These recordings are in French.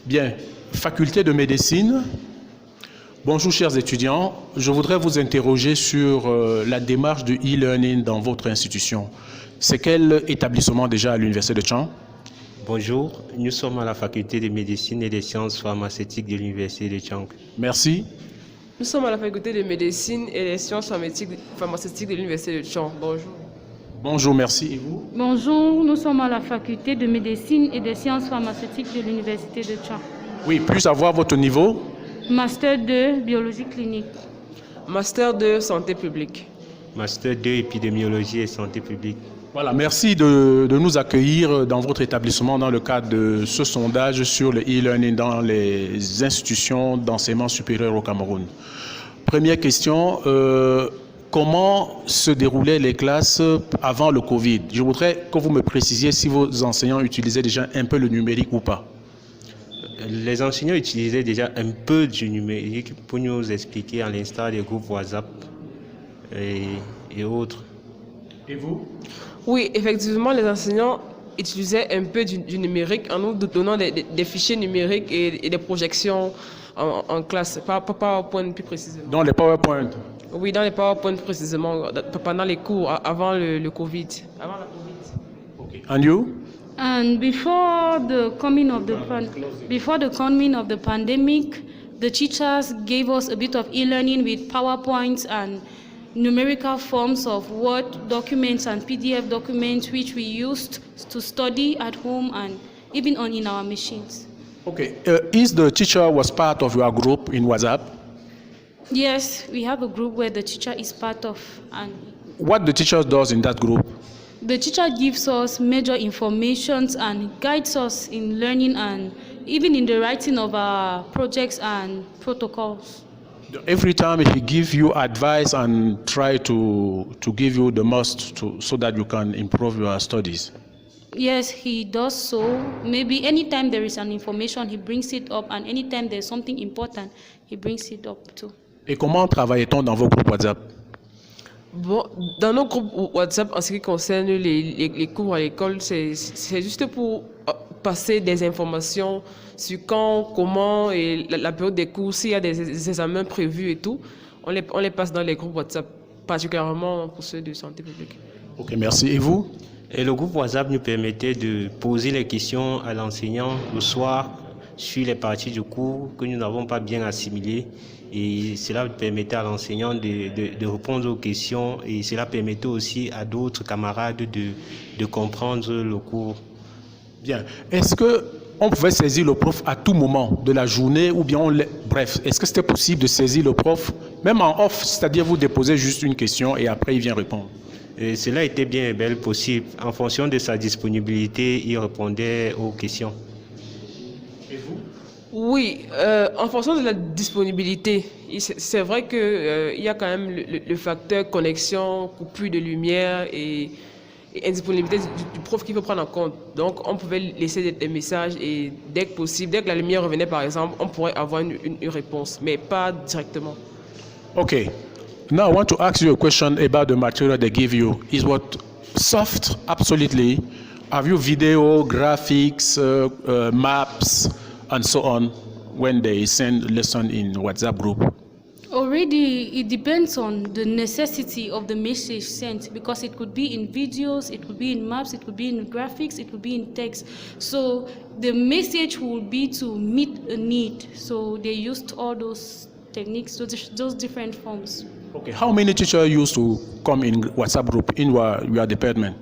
Bien, faculté de médecine. Bonjour chers étudiants, je voudrais vous interroger sur la démarche de e-learning dans votre institution. C'est quel établissement déjà à l'Université de Tchang? Bonjour, nous sommes à la faculté de médecine et des sciences pharmaceutiques de l'Université de Tchang. Merci. Nous sommes à la faculté de médecine et des sciences pharmaceutiques de l'Université de Tchang. Bonjour. Bonjour, merci. Et vous? Bonjour, nous sommes à la faculté de médecine et des sciences pharmaceutiques de l'Université de Tchang. Oui, puis savoir votre niveau? Master 2, biologie clinique. Master 2, santé publique. Master 2, épidémiologie et santé publique. Voilà, merci de nous accueillir dans votre établissement dans le cadre de ce sondage sur le e-learning dans les institutions d'enseignement supérieur au Cameroun. Première question, comment se déroulaient les classes avant le Covid? Je voudrais que vous me précisiez si vos enseignants utilisaient déjà un peu le numérique ou pas. Les enseignants utilisaient déjà un peu du numérique pour nous expliquer à l'instar des groupes WhatsApp et autres. Et vous? Oui, effectivement, les enseignants utilisaient un peu du numérique en nous donnant des fichiers numériques et des projections en classe, pas PowerPoint plus précisément. Dans les PowerPoint? Oui, dans les PowerPoint précisément, pendant les cours, avant le Covid. Avant la Covid. Okay. And you? And before the coming of the pandemic, the teachers gave us a bit of e-learning with PowerPoints and numerical forms of Word documents and PDF documents, which we used to study at home and even in our machines. Okay. Is the teacher was part of your group in WhatsApp? Yes, we have a group where the teacher is part of, and What the teacher does in that group? the teacher gives us major informations and guides us in learning and even in the writing of our projects and protocols. Every time he gives you advice and try to give you the most so that you can improve your studies. Yes, he does so. Maybe anytime there is an information, he brings it up, and anytime there's something important, he brings it up too. Et comment travaille-t-on dans vos groupes WhatsApp? Bon, dans nos groupes WhatsApp, en ce qui concerne les cours à l'école, c'est juste pour passer des informations sur quand, comment et la période des cours, s'il y a des examens prévus et tout. On les passe dans les groupes WhatsApp, particulièrement pour ceux de santé publique. Ok, merci. Et vous? Et le groupe WhatsApp nous permettait de poser les questions à l'enseignant le soir sur les parties du cours que nous n'avons pas bien assimilées. Et cela permettait à l'enseignant de répondre aux questions et cela permettait aussi à d'autres camarades de comprendre le cours. Bien. Est-ce qu'on pouvait saisir le prof à tout moment de la journée ou bien bref, est-ce que c'était possible de saisir le prof même en off, c'est-à-dire vous déposez juste une question et après il vient répondre? Et cela était bien et bien possible. En fonction de sa disponibilité, il répondait aux questions. Et vous? Oui, en fonction de la disponibilité, c'est vrai qu'il y a quand même le facteur connexion, coupure de lumière et indisponibilité du prof qu'il faut prendre en compte. Donc, on pouvait laisser des messages et dès que possible, dès que la lumière revenait par exemple, on pourrait avoir une réponse, mais pas directement. Okay. Now I want to ask you a question about the material they give you. Is what soft? Absolutely. Have you video, graphics, maps, and so on when they send lesson in WhatsApp group? Already, it depends on the necessity of the message sent, because it could be in videos, it could be in maps, it could be in graphics, it could be in text. So the message would be to meet a need. So they used all those techniques, those different forms. Okay. How many teachers used to come in WhatsApp group in your department?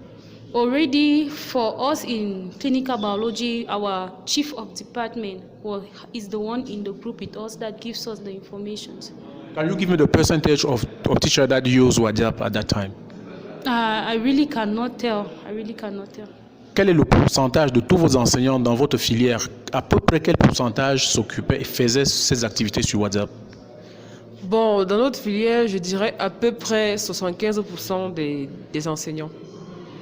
Already, for us in clinical biology, our chief of department is the one in the group with us that gives us the information. Can you give me the percentage of teachers that use WhatsApp at that time? I really cannot tell. Quel est le pourcentage de tous vos enseignants dans votre filière? À peu près quel pourcentage s'occupait et faisait ces activités sur WhatsApp? Bon, dans notre filière, je dirais à peu près 75% des enseignants.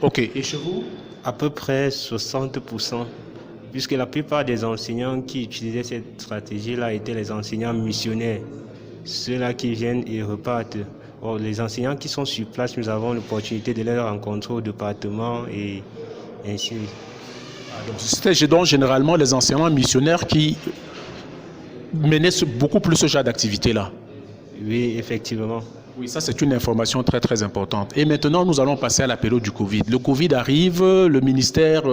Ok. Et chez vous? À peu près 60%, puisque la plupart des enseignants qui utilisaient cette stratégie-là étaient les enseignants missionnaires, ceux-là qui viennent et repartent. Or, les enseignants qui sont sur place, nous avons l'opportunité de les rencontrer au département et ainsi. C'était donc généralement les enseignants missionnaires qui menaient beaucoup plus ce genre d'activité-là. Oui, effectivement. Oui, ça c'est une information très très importante. Et maintenant, nous allons passer à la période du Covid. Le Covid arrive, le ministère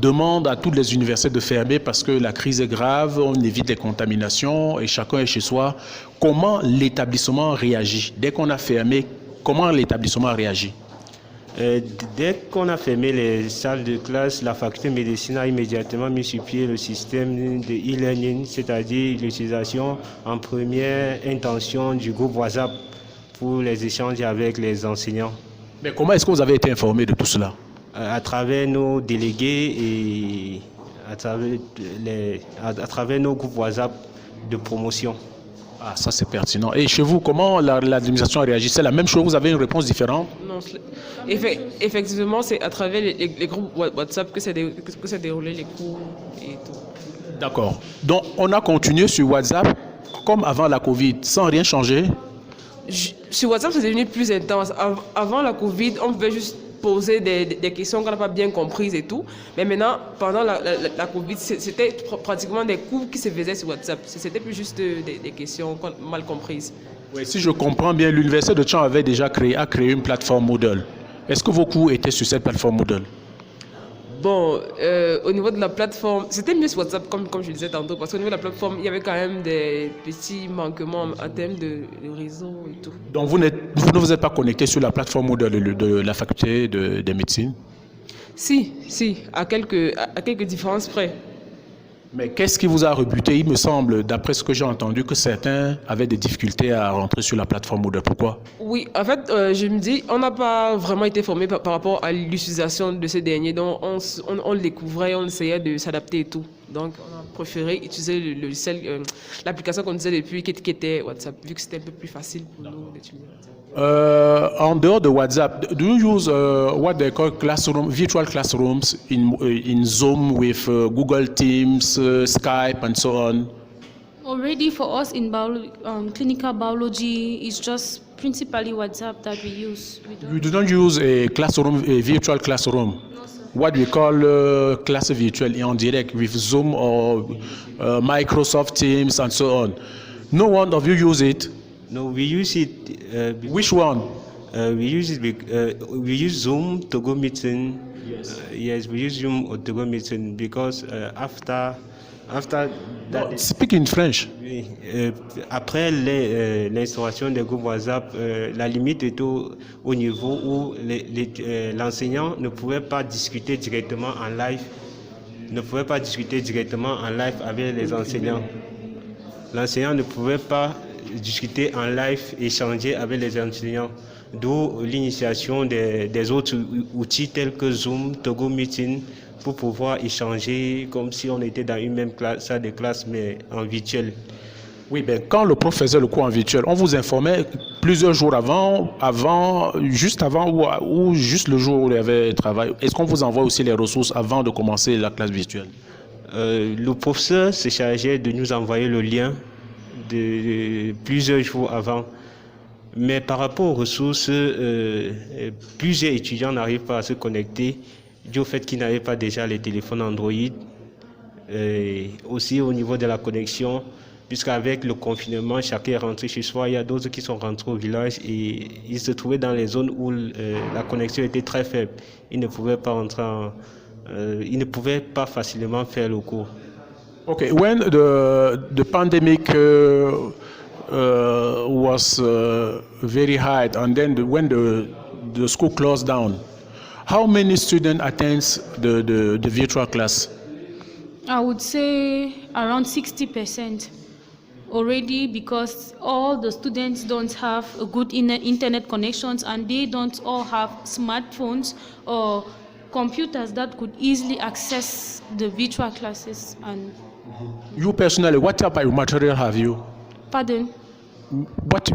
demande à toutes les universités de fermer parce que la crise est grave, on évite les contaminations et chacun est chez soi. Comment l'établissement réagit? Dès qu'on a fermé, comment l'établissement réagit? Dès qu'on a fermé les salles de classe, la faculté de médecine a immédiatement mis sur pied le système de e-learning, c'est-à-dire l'utilisation en première intention du groupe WhatsApp pour les échanges avec les enseignants. Mais comment est-ce que vous avez été informé de tout cela? À travers nos délégués et à travers nos groupes WhatsApp de promotion. Ah, ça c'est pertinent. Et chez vous, comment l'administration a réagi? C'est la même chose, vous avez une réponse différente? Non, effectivement, c'est à travers les groupes WhatsApp que s'est déroulé les cours et tout. D'accord. Donc, on a continué sur WhatsApp comme avant la Covid, sans rien changer? Sur WhatsApp, c'est devenu plus intense. Avant la Covid, on pouvait juste poser des questions qu'on n'a pas bien comprises et tout. Mais maintenant, pendant la Covid, c'était pratiquement des cours qui se faisaient sur WhatsApp. C'était plus juste des questions mal comprises. Oui, si je comprends bien, l'Université de Tchang avait déjà créé une plateforme Moodle. Est-ce que vos cours étaient sur cette plateforme Moodle? Bon, au niveau de la plateforme, c'était mieux sur WhatsApp, comme je disais tantôt, parce qu'au niveau de la plateforme, il y avait quand même des petits manquements en termes de réseau et tout. Donc, vous ne vous êtes pas connecté sur la plateforme Moodle de la faculté de médecine? Si, à quelques différences près. Mais qu'est-ce qui vous a rebuté? Il me semble, d'après ce que j'ai entendu, que certains avaient des difficultés à rentrer sur la plateforme Moodle. Pourquoi? Oui, en fait, je me dis, on n'a pas vraiment été formé par rapport à l'utilisation de ces derniers. Donc, on le découvrait, on essayait de s'adapter et tout. Donc, on a préféré utiliser le logiciel, l'application qu'on utilisait depuis, qui était WhatsApp, vu que c'était un peu plus facile pour nous d'utiliser. En dehors de WhatsApp, do you use what they call virtual classrooms in Zoom with Google Teams, Skype, and so on? Already for us in clinical biology, it's just principally WhatsApp that we use. You do not use a virtual classroom? No, sir. What we call classe virtuelle en direct with Zoom or Microsoft Teams and so on. No one of you use it? No, we use it. Which one? We use Zoom to go meeting. Yes, we use Zoom to go meeting because after that. Speak in French. Oui, après l'instauration des groupes WhatsApp, la limite est au niveau où l'enseignant ne pouvait pas discuter directement en live. Avec les enseignants. L'enseignant ne pouvait pas discuter en live, échanger avec les enseignants. D'où l'initiation des autres outils tels que Zoom, Togo Meeting, pour pouvoir échanger comme si on était dans une même salle de classe, mais en virtuel. Oui, ben, quand le prof faisait le cours en virtuel, on vous informait plusieurs jours juste avant ou juste le jour où il y avait travail. Est-ce qu'on vous envoie aussi les ressources avant de commencer la classe virtuelle? Le professeur se chargeait de nous envoyer le lien de plusieurs jours avant. Mais par rapport aux ressources, plusieurs étudiants n'arrivent pas à se connecter dû au fait qu'ils n'avaient pas déjà les téléphones Android. Aussi au niveau de la connexion, puisqu'avec le confinement, chacun est rentré chez soi. Il y a d'autres qui sont rentrés au village et ils se trouvaient dans les zones où la connexion était très faible. Ils ne pouvaient pas ils ne pouvaient pas facilement faire le cours. Okay, when the pandemic was very high, and then when the school closed down, how many students attends the virtual class? I would say around 60% already, because all the students don't have a good internet connections, and they don't all have smartphones or computers that could easily access the virtual classes. And you personally, what type of material have you? pardon?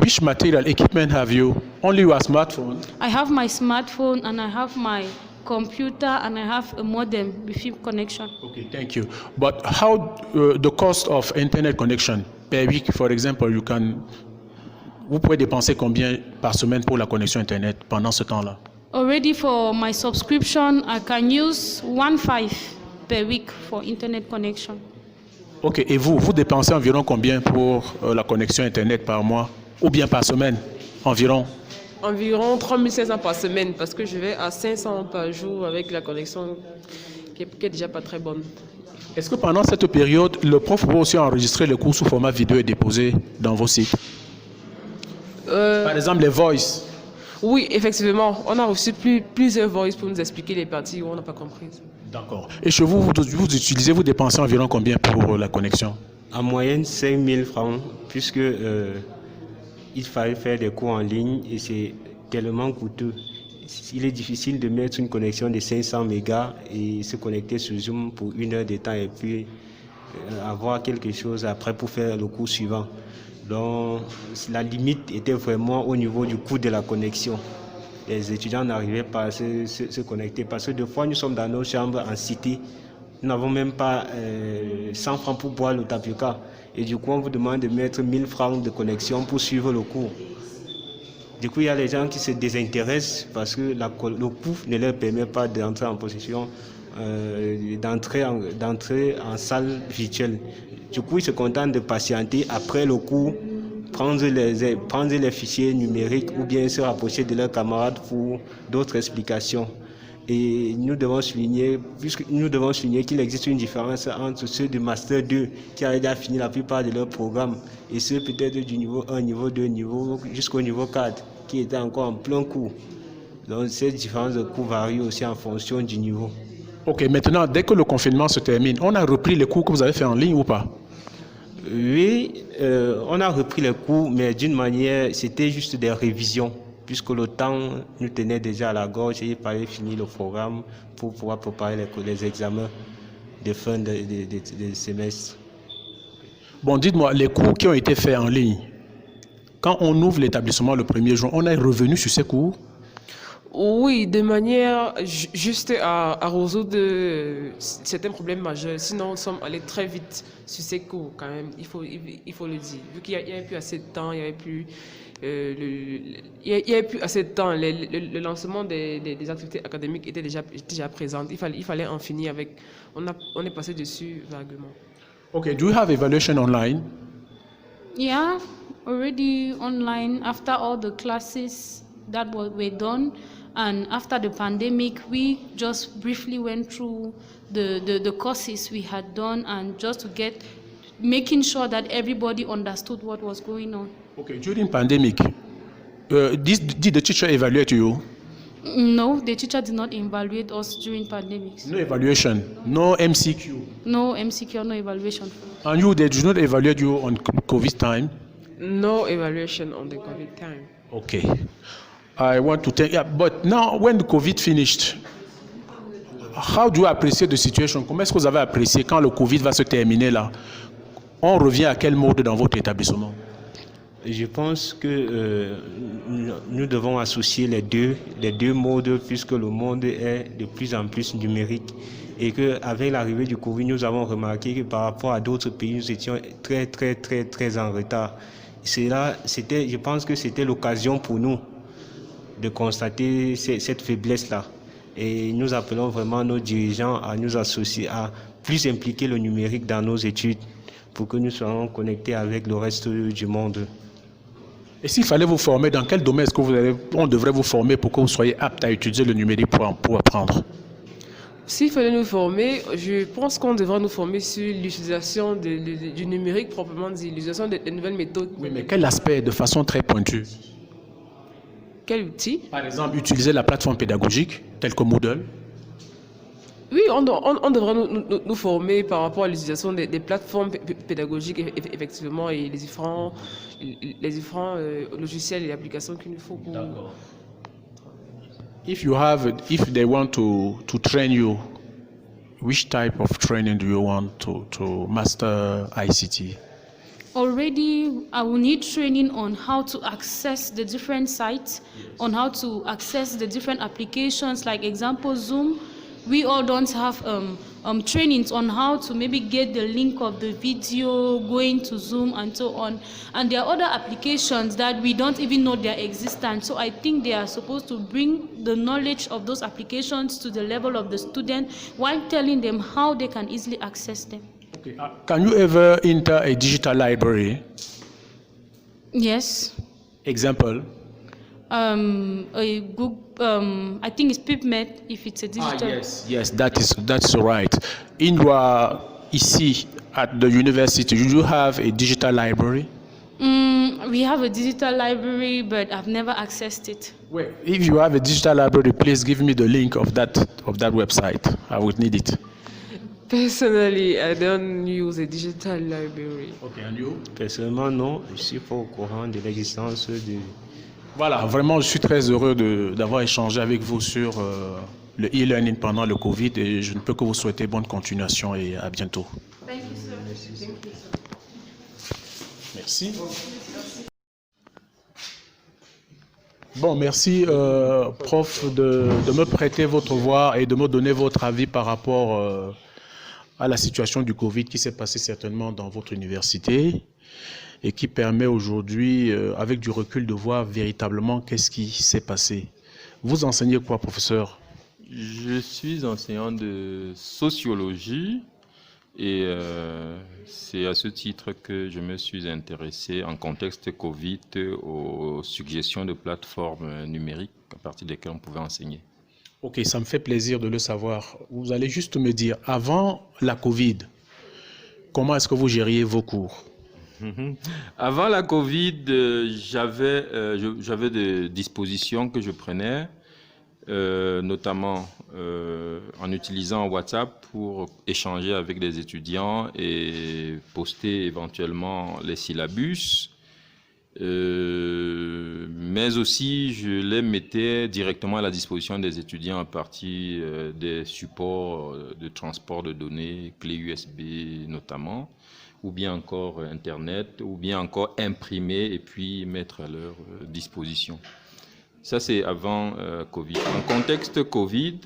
Which material, equipment have you? Only your smartphone? I have my smartphone and I have my computer and I have a modem with connection. Okay, thank you. But how the cost of internet connection per week, for example, vous pouvez dépenser combien par semaine pour la connexion internet pendant ce temps-là? Already for my subscription, I can use 1.5 per week for internet connection. Ok, et vous dépensez environ combien pour la connexion Internet par mois ou bien par semaine environ? Environ 3500 par semaine parce que je vais à 500 par jour avec la connexion qui est déjà pas très bonne. Est-ce que pendant cette période, le prof peut aussi enregistrer les cours sous format vidéo et déposer dans vos sites? Par exemple, les voice. Oui, effectivement, on a reçu plusieurs voices pour nous expliquer les parties où on n'a pas compris. D'accord. Et chez vous, vous dépensez environ combien pour la connexion? En moyenne, 5 000 francs, puisque il fallait faire des cours en ligne et c'est tellement coûteux. Il est difficile de mettre une connexion de 500 mégas et se connecter sur Zoom pour 1 heure de temps et puis avoir quelque chose après pour faire le cours suivant. Donc, la limite était vraiment au niveau du coût de la connexion. Les étudiants n'arrivaient pas à se connecter parce que des fois, nous sommes dans nos chambres en cité. Nous n'avons même pas 100 francs pour boire le tapioca. Et du coup, on vous demande de mettre 1000 francs de connexion pour suivre le cours. Du coup, il y a les gens qui se désintéressent parce que le coût ne leur permet pas d'entrer en possession, d'entrer en salle virtuelle. Du coup, ils se contentent de patienter après le cours, prendre les fichiers numériques ou bien se rapprocher de leurs camarades pour d'autres explications. Et nous devons souligner qu'il existe une différence entre ceux du Master 2 qui avaient déjà fini la plupart de leurs programmes et ceux peut-être du niveau 1, niveau 2, jusqu'au niveau 4 qui étaient encore en plein cours. Donc cette différence de cours varie aussi en fonction du niveau. Ok, maintenant, dès que le confinement se termine, on a repris les cours que vous avez fait en ligne ou pas? Oui, on a repris les cours, mais d'une manière, c'était juste des révisions, puisque le temps nous tenait déjà à la gorge et il fallait finir le programme pour pouvoir préparer les examens de fin de semestre. Bon, dites-moi, les cours qui ont été faits en ligne, quand on ouvre l'établissement le 1er juin, on est revenu sur ces cours? Oui, de manière juste à résoudre certains problèmes majeurs. Sinon, nous sommes allés très vite sur ces cours quand même, il faut le dire. Vu qu'il n'y avait plus assez de temps, il y avait plus assez de temps. Le lancement des activités académiques était déjà présent. Il fallait en finir avec. On est passé dessus vaguement. Okay, do you have evaluation online? Yeah, already online after all the classes that were done. And after the pandemic, we just briefly went through the courses we had done and just to making sure that everybody understood what was going on. Okay, during pandemic, did the teacher evaluate you? No, the teacher did not evaluate us during pandemics. No evaluation, no MCQ? No MCQ, no evaluation. And they did not evaluate you on COVID time? No evaluation on the COVID time. Okay. I want to tell you, but now when the COVID finished, how do you appreciate the situation? Comment est-ce que vous avez apprécié quand le COVID va se terminer là? On revient à quel mode dans votre établissement? Je pense que nous devons associer les deux modes puisque le monde est de plus en plus numérique et qu'avec l'arrivée du Covid, nous avons remarqué que par rapport à d'autres pays, nous étions très en retard. Je pense que c'était l'occasion pour nous de constater cette faiblesse-là. Et nous appelons vraiment nos dirigeants à nous associer, à plus impliquer le numérique dans nos études pour que nous soyons connectés avec le reste du monde. Et s'il fallait vous former, dans quel domaine est-ce que on devrait vous former pour que vous soyez apte à utiliser le numérique pour apprendre? S'il fallait nous former, je pense qu'on devrait nous former sur l'utilisation du numérique proprement dit, l'utilisation des nouvelles méthodes. Oui, mais quel aspect de façon très pointue? Quel outil? Par exemple, utiliser la plateforme pédagogique, telle que Moodle? Oui, on devrait nous former par rapport à l'utilisation des plateformes pédagogiques, effectivement, et les différents logiciels et applications qu'il nous faut pour... D'accord. If they want to train you, which type of training do you want to master ICT? Already, I will need training on how to access the different sites, on how to access the different applications, like example, Zoom. We all don't have trainings on how to maybe get the link of the video, going to Zoom and so on. And there are other applications that we don't even know their existence. So I think they are supposed to bring the knowledge of those applications to the level of the student while telling them how they can easily access them. Okay. Can you ever enter a digital library? Yes. Example? A Google, I think it's PubMed if it's a digital. Yes, that's right. Ici at the university, you do have a digital library? We have a digital library, but I've never accessed it. Well, if you have a digital library, please give me the link of that website. I would need it. Personally, I don't use a digital library. Okay, and you? Personnellement, non, je ne suis pas au courant de l'existence de... Voilà, vraiment, je suis très heureux d'avoir échangé avec vous sur le e-learning pendant le Covid et je ne peux que vous souhaiter bonne continuation et à bientôt. Thank you, sir. Merci. Bon, merci, prof, de me prêter votre voix et de me donner votre avis par rapport à la situation du Covid qui s'est passée certainement dans votre université et qui permet aujourd'hui, avec du recul, de voir véritablement qu'est-ce qui s'est passé. Vous enseignez quoi, professeur? Je suis enseignant de sociologie et c'est à ce titre que je me suis intéressé en contexte Covid aux suggestions de plateformes numériques à partir desquelles on pouvait enseigner. Ok, ça me fait plaisir de le savoir. Vous allez juste me dire, avant la Covid, comment est-ce que vous gériez vos cours? Avant la Covid, j'avais des dispositions que je prenais, notamment en utilisant WhatsApp pour échanger avec des étudiants et poster éventuellement les syllabus. Mais aussi, je les mettais directement à la disposition des étudiants à partir des supports de transport de données, clés USB notamment, ou bien encore Internet, ou bien encore imprimer et puis mettre à leur disposition. Ça, c'est avant Covid. En contexte Covid,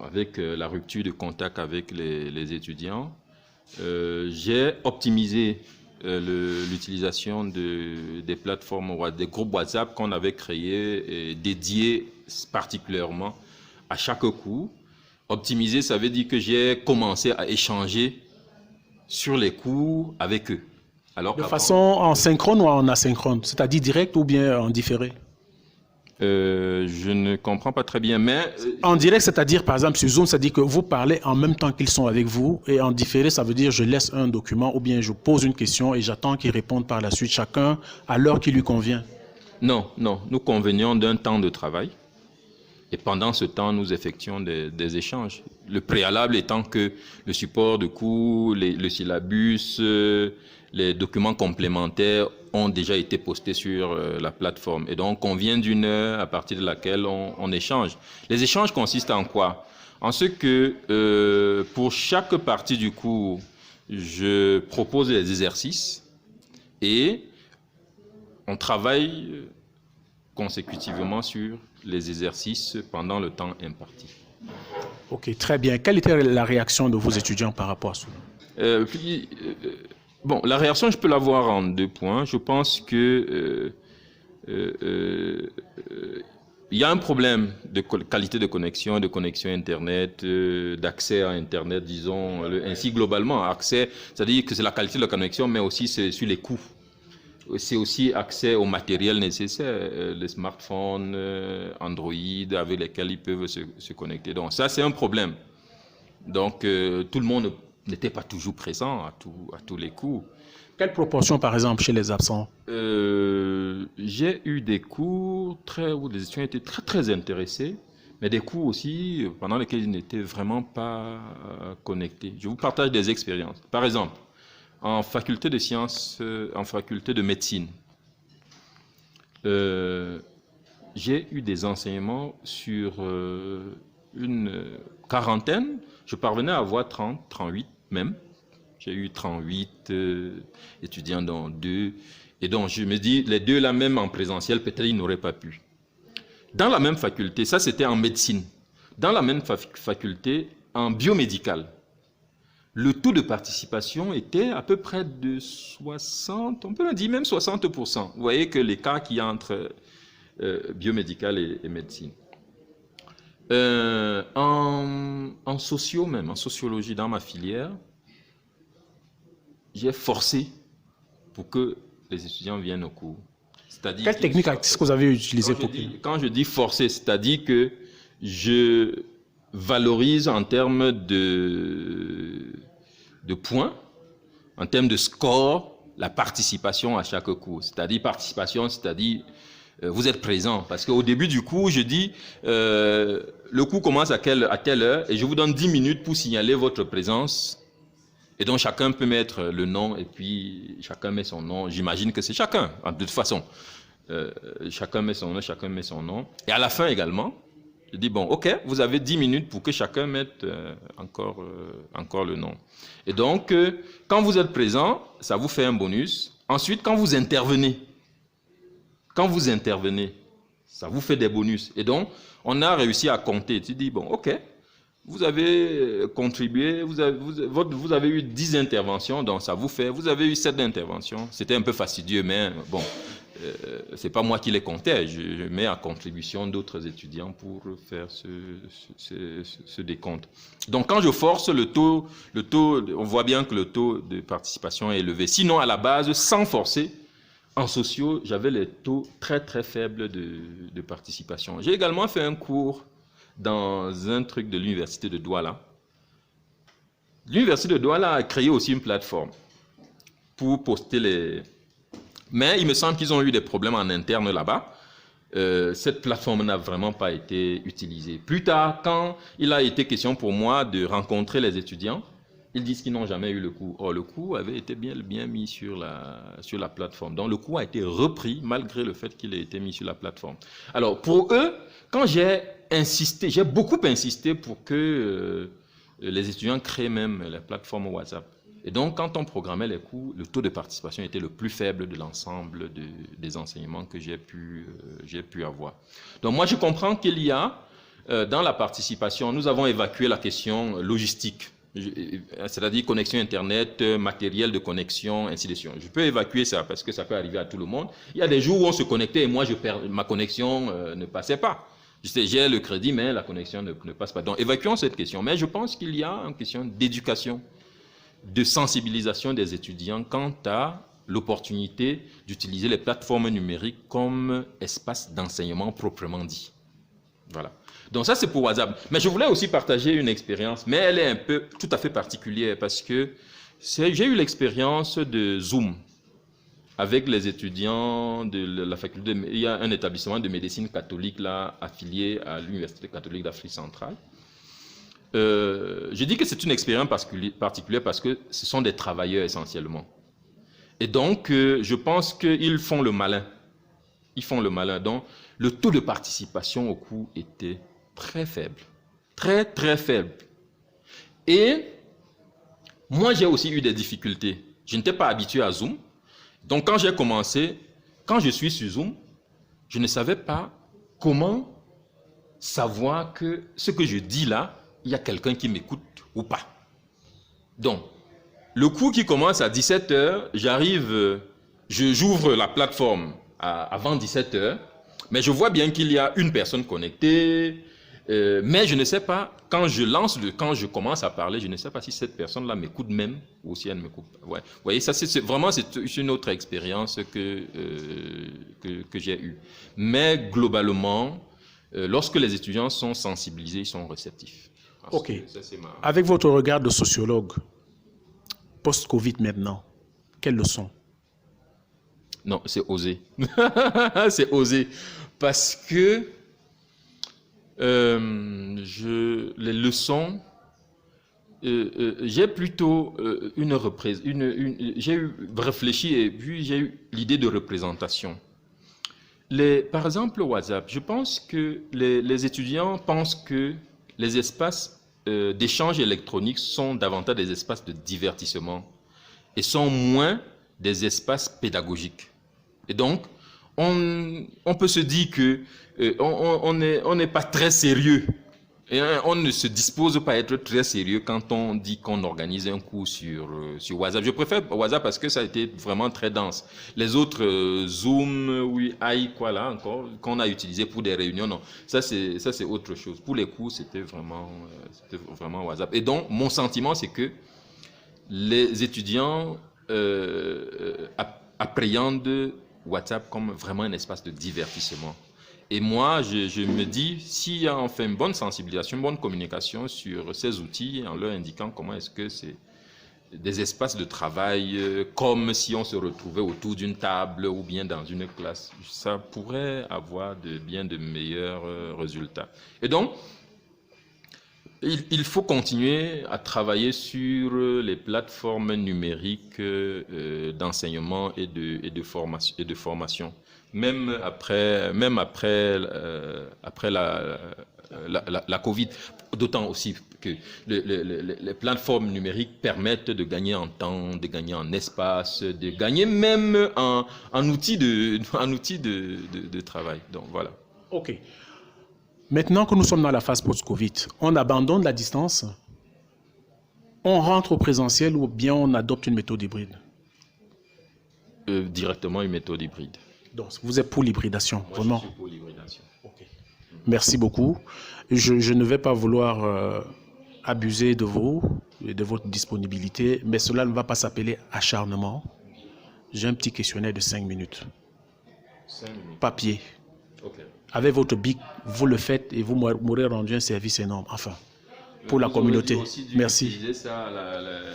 avec la rupture de contact avec les étudiants, j'ai optimisé l'utilisation des plateformes, des groupes WhatsApp qu'on avait créés et dédiés particulièrement à chaque cours. Optimiser, ça veut dire que j'ai commencé à échanger sur les cours avec eux. Alors, de façon en synchrone ou en asynchrone, c'est-à-dire direct ou bien en différé? Je ne comprends pas très bien, mais... En direct, c'est-à-dire, par exemple, sur Zoom, c'est-à-dire que vous parlez en même temps qu'ils sont avec vous, et en différé, ça veut dire je laisse un document ou bien je pose une question et j'attends qu'ils répondent par la suite, chacun à l'heure qui lui convient. Non, nous convenions d'un temps de travail. Et pendant ce temps, nous effectuons des échanges. Le préalable étant que le support de cours, le syllabus, les documents complémentaires ont déjà été postés sur la plateforme. Et donc, on vient d'une heure à partir de laquelle on échange. Les échanges consistent en quoi? En ce que pour chaque partie du cours, je propose des exercices et on travaille consécutivement sur les exercices pendant le temps imparti. Ok, très bien. Quelle était la réaction de vos étudiants par rapport à cela? Bon, la réaction, je peux la voir en 2 points. Je pense que il y a un problème de qualité de connexion Internet, d'accès à Internet, disons, ainsi globalement. Accès, c'est-à-dire que c'est la qualité de la connexion, mais aussi c'est sur les coûts. C'est aussi accès au matériel nécessaire, les smartphones, Android, avec lesquels ils peuvent se connecter. Donc ça, c'est un problème. Donc tout le monde n'était pas toujours présent à tous les cours. Quelle proportion, par exemple, chez les absents? J'ai eu des cours où les étudiants étaient très, très intéressés, mais des cours aussi pendant lesquels ils n'étaient vraiment pas connectés. Je vous partage des expériences. Par exemple, en faculté de sciences, en faculté de médecine, j'ai eu des enseignements sur une quarantaine. Je parvenais à avoir 30, 38 même. J'ai eu 38 étudiants dans 2. Et donc, je me dis, les 2 là, même en présentiel, peut-être ils n'auraient pas pu. Dans la même faculté, ça c'était en médecine. dans la même faculté, en biomédical, le taux de participation était à peu près de 60, on peut dire même 60%. Vous voyez que l'écart qu'il y a entre biomédical et médecine. En socio même, en sociologie dans ma filière, j'ai forcé pour que les étudiants viennent au cours. Quelle technique est-ce que vous avez utilisée pour quand je dis forcer, c'est-à-dire que je valorise en termes de points, en termes de score, la participation à chaque cours. C'est-à-dire participation, c'est-à-dire vous êtes présent. Parce qu'au début du cours, je dis le cours commence à telle heure et je vous donne 10 minutes pour signaler votre présence. Et donc chacun peut mettre le nom et puis chacun met son nom. J'imagine que c'est chacun, de toute façon. Chacun met son nom, chacun met son nom. Et à la fin également, je dis bon, ok, vous avez 10 minutes pour que chacun mette encore le nom. Et donc, quand vous êtes présent, ça vous fait un bonus. Ensuite, quand vous intervenez, ça vous fait des bonus. Et donc, on a réussi à compter. Tu dis bon, ok. Vous avez contribué, vous avez eu 10 interventions, donc ça vous fait, vous avez eu 7 interventions. C'était un peu fastidieux, mais bon, c'est pas moi qui les comptais, je mets à contribution d'autres étudiants pour faire ce décompte. Donc quand je force le taux, on voit bien que le taux de participation est élevé. Sinon, à la base, sans forcer, en sociaux, j'avais les taux très très faibles de participation. J'ai également fait un cours dans un truc de l'université de Douala. L'université de Douala a créé aussi une plateforme pour poster les... Mais il me semble qu'ils ont eu des problèmes en interne là-bas. Cette plateforme n'a vraiment pas été utilisée. Plus tard, quand il a été question pour moi de rencontrer les étudiants, ils disent qu'ils n'ont jamais eu le cours. Or, le cours avait été bien mis sur la plateforme. Donc, le cours a été repris malgré le fait qu'il ait été mis sur la plateforme. Alors, pour eux, quand j'ai beaucoup insisté pour que les étudiants créent même la plateforme WhatsApp. Et donc, quand on programmait les cours, le taux de participation était le plus faible de l'ensemble des enseignements que j'ai pu avoir. Donc, moi, je comprends qu'il y a, dans la participation, nous avons évacué la question logistique, c'est-à-dire connexion Internet, matériel de connexion, ainsi de suite. Je peux évacuer ça parce que ça peut arriver à tout le monde. Il y a des jours où on se connectait et moi, ma connexion ne passait pas. J'ai le crédit, mais la connexion ne passe pas. Donc, évacuons cette question. Mais je pense qu'il y a une question d'éducation, de sensibilisation des étudiants quant à l'opportunité d'utiliser les plateformes numériques comme espace d'enseignement proprement dit. Voilà. Donc ça, c'est pour WhatsApp. Mais je voulais aussi partager une expérience, mais elle est tout à fait particulière parce que j'ai eu l'expérience de Zoom avec les étudiants de la faculté. Il y a un établissement de médecine catholique là, affilié à l'Université catholique d'Afrique centrale. Je dis que c'est une expérience particulière parce que ce sont des travailleurs essentiellement. Et donc, je pense qu'ils font le malin. Ils font le malin. Donc, le taux de participation au cours était très faible. Très, très faible. Et moi, j'ai aussi eu des difficultés. Je n'étais pas habitué à Zoom. Donc, quand j'ai commencé, quand je suis sur Zoom, je ne savais pas comment savoir que ce que je dis là, il y a quelqu'un qui m'écoute ou pas. Donc, le cours qui commence à 17h, j'ouvre la plateforme avant 17h, mais je vois bien qu'il y a une personne connectée, mais je ne sais pas, quand je commence à parler, je ne sais pas si cette personne-là m'écoute même ou si elle ne m'écoute pas. Ouais. Vous voyez, ça c'est une autre expérience que j'ai eue. Mais globalement, lorsque les étudiants sont sensibilisés, ils sont réceptifs. Ok. Avec votre regard de sociologue, post-Covid maintenant, quelle leçon? Non, c'est osé. C'est osé. Parce que les leçons, j'ai plutôt j'ai réfléchi et puis j'ai eu l'idée de représentation. Par exemple, WhatsApp, je pense que les étudiants pensent que les espaces d'échange électronique sont davantage des espaces de divertissement et sont moins des espaces pédagogiques. Et donc, on peut se dire que on n'est pas très sérieux Et on ne se dispose pas à être très sérieux quand on dit qu'on organise un cours sur WhatsApp. Je préfère WhatsApp parce que ça a été vraiment très dense. Les autres, Zoom, oui, quoi là encore, qu'on a utilisé pour des réunions, non. Ça c'est autre chose. Pour les cours, c'était vraiment WhatsApp. Et donc, mon sentiment, c'est que les étudiants appréhendent WhatsApp comme vraiment un espace de divertissement. Et moi, je me dis, s'il y a enfin une bonne sensibilisation, une bonne communication sur ces outils, en leur indiquant comment est-ce que c'est des espaces de travail, comme si on se retrouvait autour d'une table ou bien dans une classe, ça pourrait avoir bien de meilleurs résultats. Et donc, il faut continuer à travailler sur les plateformes numériques d'enseignement et de formation. Même après la Covid, d'autant aussi que les plateformes numériques permettent de gagner en temps, de gagner en espace, de gagner même en outils de travail. Donc voilà. OK. Maintenant que nous sommes dans la phase post-Covid, on abandonne la distance, on rentre au présentiel ou bien on adopte une méthode hybride? Directement une méthode hybride. Donc, vous êtes pour l'hybridation, vraiment? Moi, je suis pour l'hybridation. Okay. Merci beaucoup. Je ne vais pas vouloir abuser de vous et de votre disponibilité, mais cela ne va pas s'appeler acharnement. J'ai un petit questionnaire de 5 minutes. 5 minutes. Papier. Okay. Avec votre BIC, vous le faites et vous m'aurez rendu un service énorme. Enfin, pour la communauté. Merci. Utiliser ça,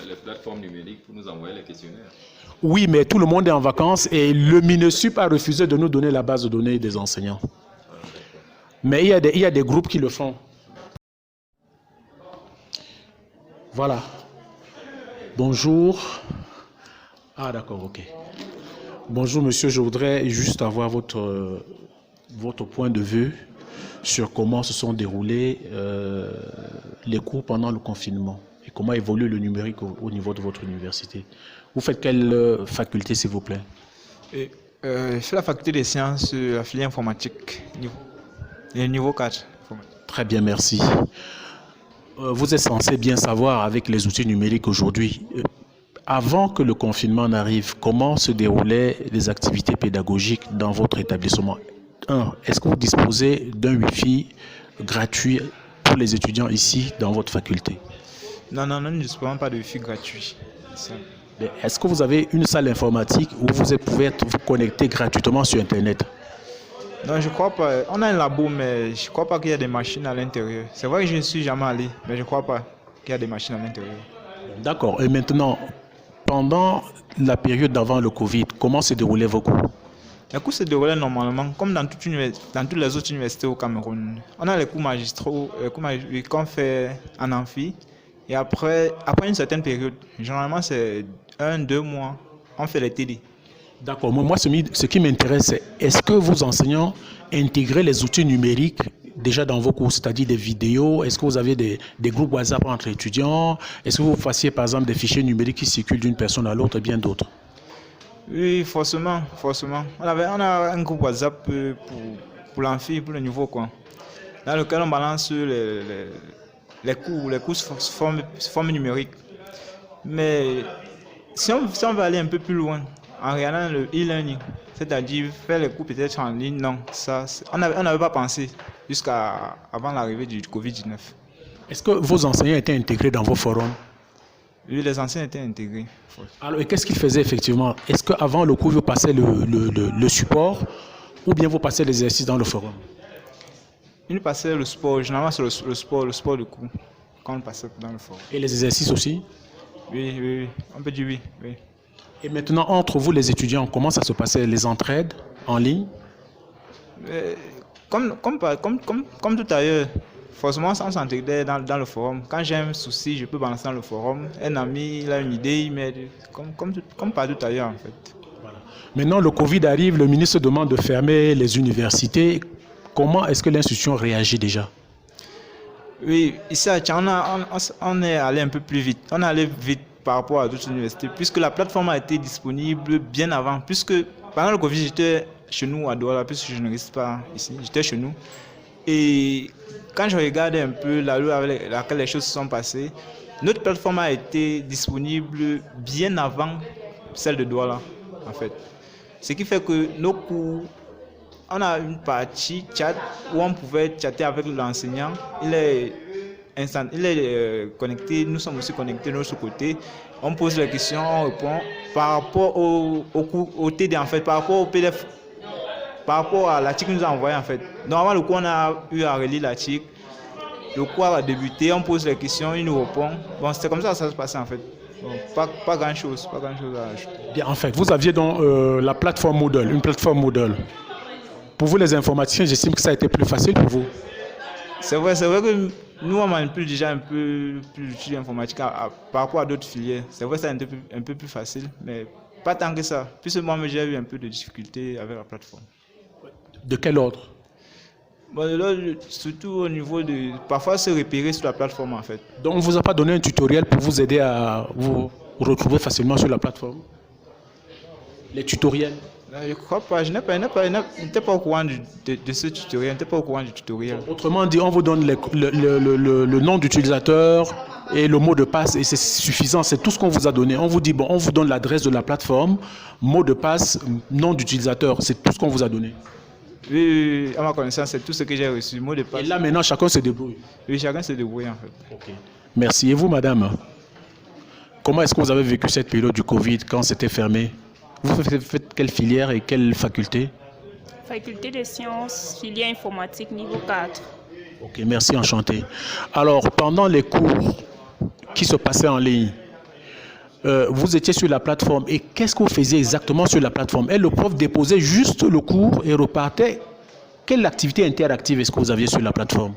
les plateformes numériques pour nous envoyer les questionnaires. Oui, mais tout le monde est en vacances et le MINESUP a refusé de nous donner la base de données des enseignants. Mais il y a des groupes qui le font. Voilà. Bonjour. Ah d'accord, ok. Bonjour monsieur, je voudrais juste avoir votre point de vue sur comment se sont déroulés les cours pendant le confinement et comment évolue le numérique au niveau de votre université. Vous faites quelle faculté, s'il vous plaît? Je fais la faculté des sciences, la filière informatique, niveau 4. Très bien, merci. Vous êtes censé bien savoir avec les outils numériques aujourd'hui. Avant que le confinement n'arrive, comment se déroulaient les activités pédagogiques dans votre établissement? Est-ce que vous disposez d'un Wi-Fi gratuit pour les étudiants ici dans votre faculté? Non, nous ne disposons pas de Wi-Fi gratuit. Est-ce que vous avez une salle informatique où vous pouvez vous connecter gratuitement sur Internet? Non, je ne crois pas. On a un labo, mais je ne crois pas qu'il y a des machines à l'intérieur. C'est vrai que je ne suis jamais allé, mais je ne crois pas qu'il y a des machines à l'intérieur. D'accord. Et maintenant, pendant la période d'avant le Covid, comment se déroulaient vos cours? Les cours se déroulaient normalement, comme dans toutes les autres universités au Cameroun. On a les cours magistraux, qu'on fait en amphi. Et après une certaine période, généralement c'est 1-2 mois, on fait les TD. D'accord. Moi, ce qui m'intéresse, c'est est-ce que vos enseignants intégrent les outils numériques déjà dans vos cours, c'est-à-dire des vidéos? Est-ce que vous avez des groupes WhatsApp entre étudiants? Est-ce que vous fassiez par exemple des fichiers numériques qui circulent d'une personne à l'autre et bien d'autres? Oui, forcément. On a un groupe WhatsApp pour l'amphi, pour le niveau, quoi, dans lequel on balance les cours sous forme numérique. Mais si on veut aller un peu plus loin, en regardant le e-learning, c'est-à-dire faire les cours peut-être en ligne, non, on n'avait pas pensé jusqu'à avant l'arrivée du Covid-19. Est-ce que vos enseignants étaient intégrés dans vos forums? Oui, les enseignants étaient intégrés. Alors, et qu'est-ce qu'ils faisaient effectivement? Est-ce qu'avant le cours, vous passez le support ou bien vous passez l'exercice dans le forum? Ils passaient le sport, généralement c'est le sport de cours, quand on passait dans le forum. Et les exercices aussi? Oui, on peut dire oui. Et maintenant, entre vous les étudiants, comment ça se passait? Les entraides en ligne? Comme tout ailleurs, forcément, on s'intégrait dans le forum. Quand j'ai un souci, je peux balancer dans le forum. Un ami, il a une idée, il m'aide. Comme partout ailleurs, en fait. Voilà. Maintenant, le Covid arrive, le ministre demande de fermer les universités. Comment est-ce que l'institution réagit déjà? Oui, ici à Tchad, on est allé un peu plus vite. On est allé vite par rapport à d'autres universités, puisque la plateforme a été disponible bien avant. Puisque pendant le Covid, j'étais chez nous à Douala, puisque je ne reste pas ici, j'étais chez nous. Et quand je regarde un peu la loi avec laquelle les choses se sont passées, notre plateforme a été disponible bien avant celle de Douala, en fait. Ce qui fait que nos cours, on a une partie chat où on pouvait chatter avec l'enseignant. Il est connecté, nous sommes aussi connectés de notre côté. On pose les questions, on répond par rapport au TD, en fait, par rapport au PDF, par rapport à l'article que nous a envoyé, en fait. Normalement, le cours, on a eu à relire l'article. Le cours a débuté, on pose les questions, il nous répond. Bon, c'était comme ça que ça se passait, en fait. Bon, pas grand-chose à ajouter. Bien, en fait, vous aviez donc la plateforme Moodle, une plateforme Moodle. Pour vous, les informaticiens, j'estime que ça a été plus facile pour vous. C'est vrai que nous, on manipule déjà un peu plus l'outil informatique par rapport à d'autres filières. C'est vrai que c'est un peu plus facile, mais pas tant que ça. Puisque moi, j'ai eu un peu de difficulté avec la plateforme. De quel ordre? Bon, là, surtout au niveau de parfois se repérer sur la plateforme, en fait. Donc, on ne vous a pas donné un tutoriel pour vous aider à vous retrouver facilement sur la plateforme? Les tutoriels? Là, je ne crois pas. Je n'étais pas au courant de ce tutoriel. Je n'étais pas au courant du tutoriel. Autrement dit, on vous donne le nom d'utilisateur et le mot de passe et c'est suffisant. C'est tout ce qu'on vous a donné. On vous dit, bon, on vous donne l'adresse de la plateforme, mot de passe, nom d'utilisateur. C'est tout ce qu'on vous a donné. Oui, à ma connaissance, c'est tout ce que j'ai reçu. Mot de passe. Et là, maintenant, chacun se débrouille. Oui, chacun se débrouille, en fait. Okay. Merci. Et vous, madame, comment est-ce que vous avez vécu cette période du Covid quand c'était fermé? Vous faites quelle filière et quelle faculté? Faculté des sciences, filière informatique niveau 4. Ok, merci, enchanté. Alors, pendant les cours qui se passaient en ligne, vous étiez sur la plateforme et qu'est-ce que vous faisiez exactement sur la plateforme? Et le prof déposait juste le cours et repartait. Quelle activité interactive est-ce que vous aviez sur la plateforme?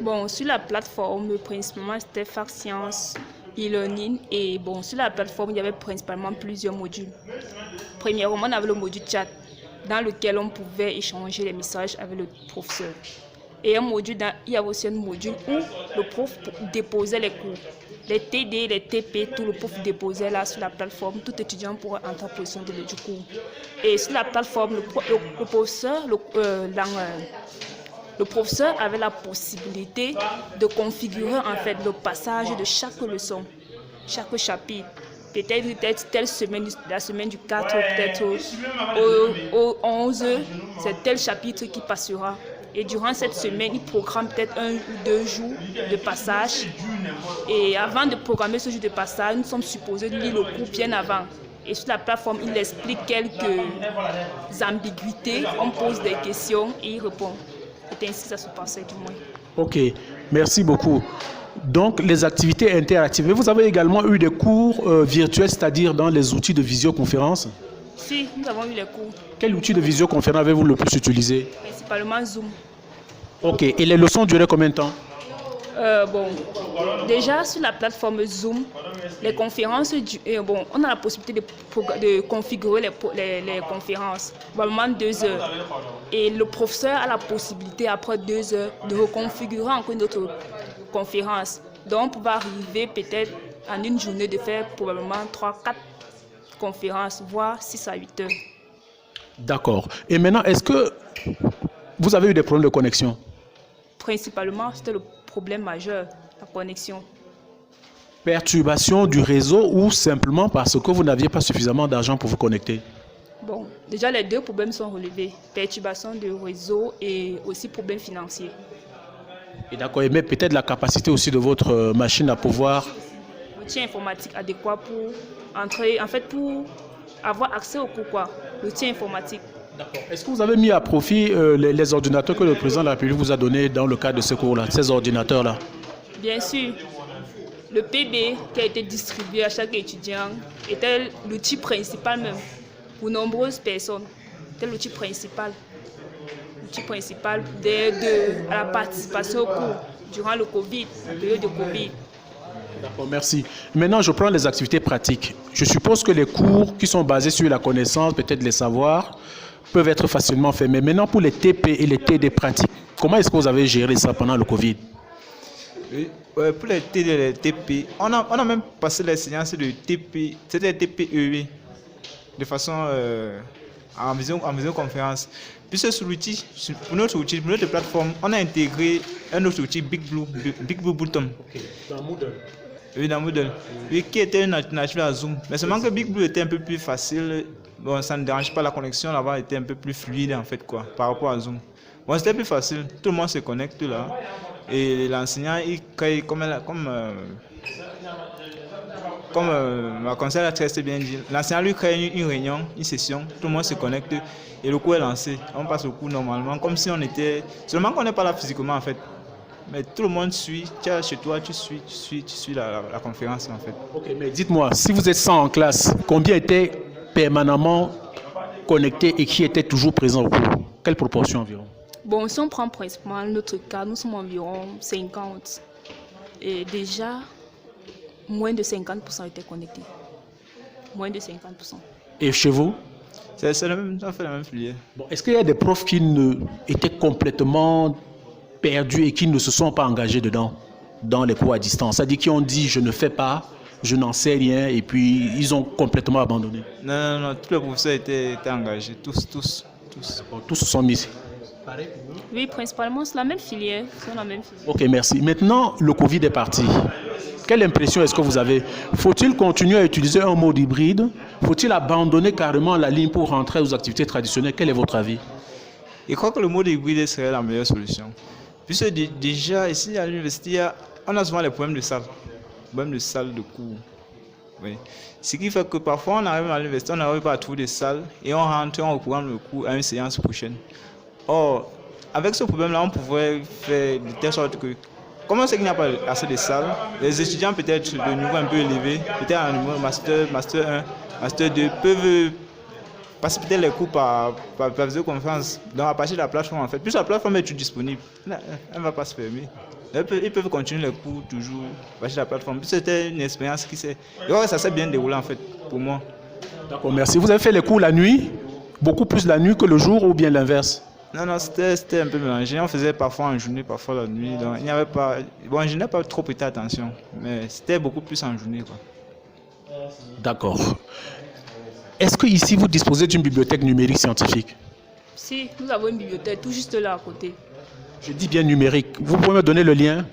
Bon, sur la plateforme, principalement, c'était Fac Sciences, e-learning. Et bon, sur la plateforme, il y avait principalement plusieurs modules. Premièrement, on avait le module chat, dans lequel on pouvait échanger les messages avec le professeur. Et il y avait aussi un module où le prof déposait les cours. Les TD, les TP, tout le prof déposait là sur la plateforme. Tout étudiant pourrait entrer en position du cours. Et sur la plateforme, le professeur avait la possibilité de configurer en fait le passage de chaque leçon, chaque chapitre. Peut-être telle semaine, la semaine du 4, peut-être au 11, c'est tel chapitre qui passera. Et durant cette semaine, il programme peut-être 1 ou 2 jours de passage. Et avant de programmer ce jour de passage, nous sommes supposés lire le cours bien avant. Et sur la plateforme, il explique quelques ambiguïtés. On pose des questions et il répond. C'est ainsi que ça se passait du moins. Ok, merci beaucoup. Donc, les activités interactives. Vous avez également eu des cours virtuels, c'est-à-dire dans les outils de visioconférence? Si, nous avons eu les cours. Quel outil de visioconférence avez-vous le plus utilisé? Principalement Zoom. Ok, et les leçons duraient combien de temps? Bon, déjà sur la plateforme Zoom, les conférences, on a la possibilité de configurer les conférences, probablement 2 heures. Et le professeur a la possibilité, après 2 heures, de reconfigurer encore une autre conférence. Donc, on va arriver peut-être en une journée de faire probablement 3-4 conférences, voire 6 à 8 heures. D'accord. Et maintenant, est-ce que vous avez eu des problèmes de connexion? Principalement, c'était le problème majeur, la connexion. Perturbation du réseau ou simplement parce que vous n'aviez pas suffisamment d'argent pour vous connecter? Bon, déjà les 2 problèmes sont relevés. Perturbation du réseau et aussi problème financier. Et d'accord, mais peut-être la capacité aussi de votre machine à pouvoir... L'outil informatique adéquat pour entrer, en fait pour avoir accès au cours, quoi. L'outil informatique. D'accord. Est-ce que vous avez mis à profit les ordinateurs que le président de la République vous a donnés dans le cadre de ce cours-là, ces ordinateurs-là? Bien sûr. Le PB qui a été distribué à chaque étudiant était l'outil principal même pour nombreuses personnes. C'était l'outil principal. L'outil principal à la participation au cours durant le Covid, la période de Covid. D'accord, merci. Maintenant, je prends les activités pratiques. Je suppose que les cours qui sont basés sur la connaissance, peut-être les savoirs, peuvent être facilement faits. Mais maintenant, pour les TP et les TD pratiques, comment est-ce que vous avez géré ça pendant le Covid? Oui, pour les TD et les TP, on a même passé les séances de TP, c'était TPEV, de façon en visioconférence. Puisque pour notre plateforme, on a intégré un autre outil, Big Blue Button. Dans Moodle. Oui, dans Moodle. Oui, qui était une alternative à Zoom. Mais seulement que Big Blue était un peu plus facile. Bon, ça ne dérange pas, la connexion là-bas était un peu plus fluide en fait, quoi, par rapport à Zoom. Bon, c'était plus facile. Tout le monde se connecte là. Et l'enseignant, il crée comme ma conseillère a très bien dit, l'enseignant lui crée une réunion, une session, tout le monde se connecte et le cours est lancé. On passe au cours normalement, comme si on était... Seulement qu'on n'est pas là physiquement en fait. Mais tout le monde suit, tiens, chez toi, tu suis la conférence en fait. Ok, mais dites-moi, si vous êtes 100 en classe, combien étaient permanemment connectés et qui étaient toujours présents au cours? Quelle proportion environ? Bon, si on prend principalement notre cas, nous sommes environ 50. Et déjà, moins de 50% étaient connectés. Moins de 50%. Et chez vous? C'est la même, on fait la même filière. Bon, est-ce qu'il y a des profs qui étaient complètement perdus et qui ne se sont pas engagés dedans, dans les cours à distance? C'est-à-dire qui ont dit je ne fais pas, je n'en sais rien, et puis ils ont complètement abandonné? Non, tous les professeurs étaient engagés, tous. Bon, tous se sont mis. Oui, principalement, c'est la même filière. Ok, merci. Maintenant, le Covid est parti. Quelle impression est-ce que vous avez? Faut-il continuer à utiliser un mode hybride? Faut-il abandonner carrément la ligne pour rentrer aux activités traditionnelles? Quel est votre avis? Je crois que le mode hybride serait la meilleure solution. Puisque déjà, ici à l'université, on a souvent les problèmes de salle. Problèmes de salle de cours. Oui. Ce qui fait que parfois, on arrive à l'université, on n'arrive pas à trouver des salles et on rentre, on reprend le cours à une séance prochaine. Or, avec ce problème-là, on pourrait faire de telle sorte que, comme on sait qu'il n'y a pas assez de salles, les étudiants peut-être de niveau un peu élevé, peut-être à un niveau master 1, master 2, peuvent passer peut-être les cours par visioconférence, donc à partir de la plateforme en fait. Plus la plateforme est disponible, elle ne va pas se fermer. Ils peuvent continuer les cours toujours à partir de la plateforme. C'était une expérience qui s'est... Ça s'est bien déroulé en fait, pour moi. D'accord, merci. Vous avez fait les cours la nuit? Beaucoup plus la nuit que le jour ou bien l'inverse? Non, c'était un peu mélangé. On faisait parfois en journée, parfois la nuit. Donc, il n'y avait pas... Bon, je n'ai pas trop prêté attention, mais c'était beaucoup plus en journée, quoi. D'accord. Est-ce que ici vous disposez d'une bibliothèque numérique scientifique? Si, nous avons une bibliothèque tout juste là à côté. Je dis bien numérique. Vous pouvez me donner le lien?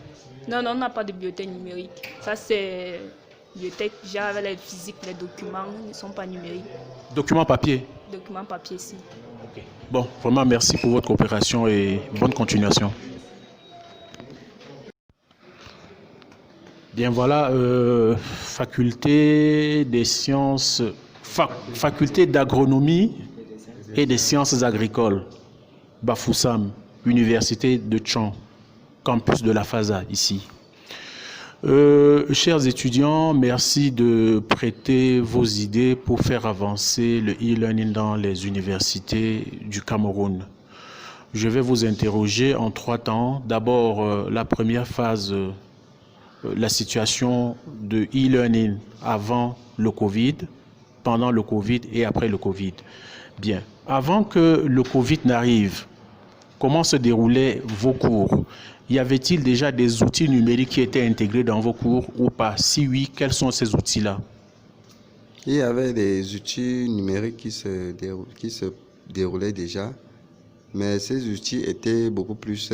Non, on n'a pas de bibliothèque numérique. Ça, c'est bibliothèque, déjà avec les physiques, les documents ne sont pas numériques. Documents papier? Documents papier, si. Okay. Bon, vraiment merci pour votre coopération et bonne continuation. Bien voilà, faculté des sciences, faculté d'agronomie et des sciences agricoles, Bafoussam, Université de Tchon, campus de la FASA ici. Chers étudiants, merci de prêter vos idées pour faire avancer le e-learning dans les universités du Cameroun. Je vais vous interroger en 3 temps. D'abord, la première phase, la situation de e-learning avant le Covid, pendant le Covid et après le Covid. Bien, avant que le Covid n'arrive, comment se déroulaient vos cours? Y avait-il déjà des outils numériques qui étaient intégrés dans vos cours ou pas? Si oui, quels sont ces outils-là? Il y avait des outils numériques qui se déroulaient déjà, mais ces outils étaient beaucoup plus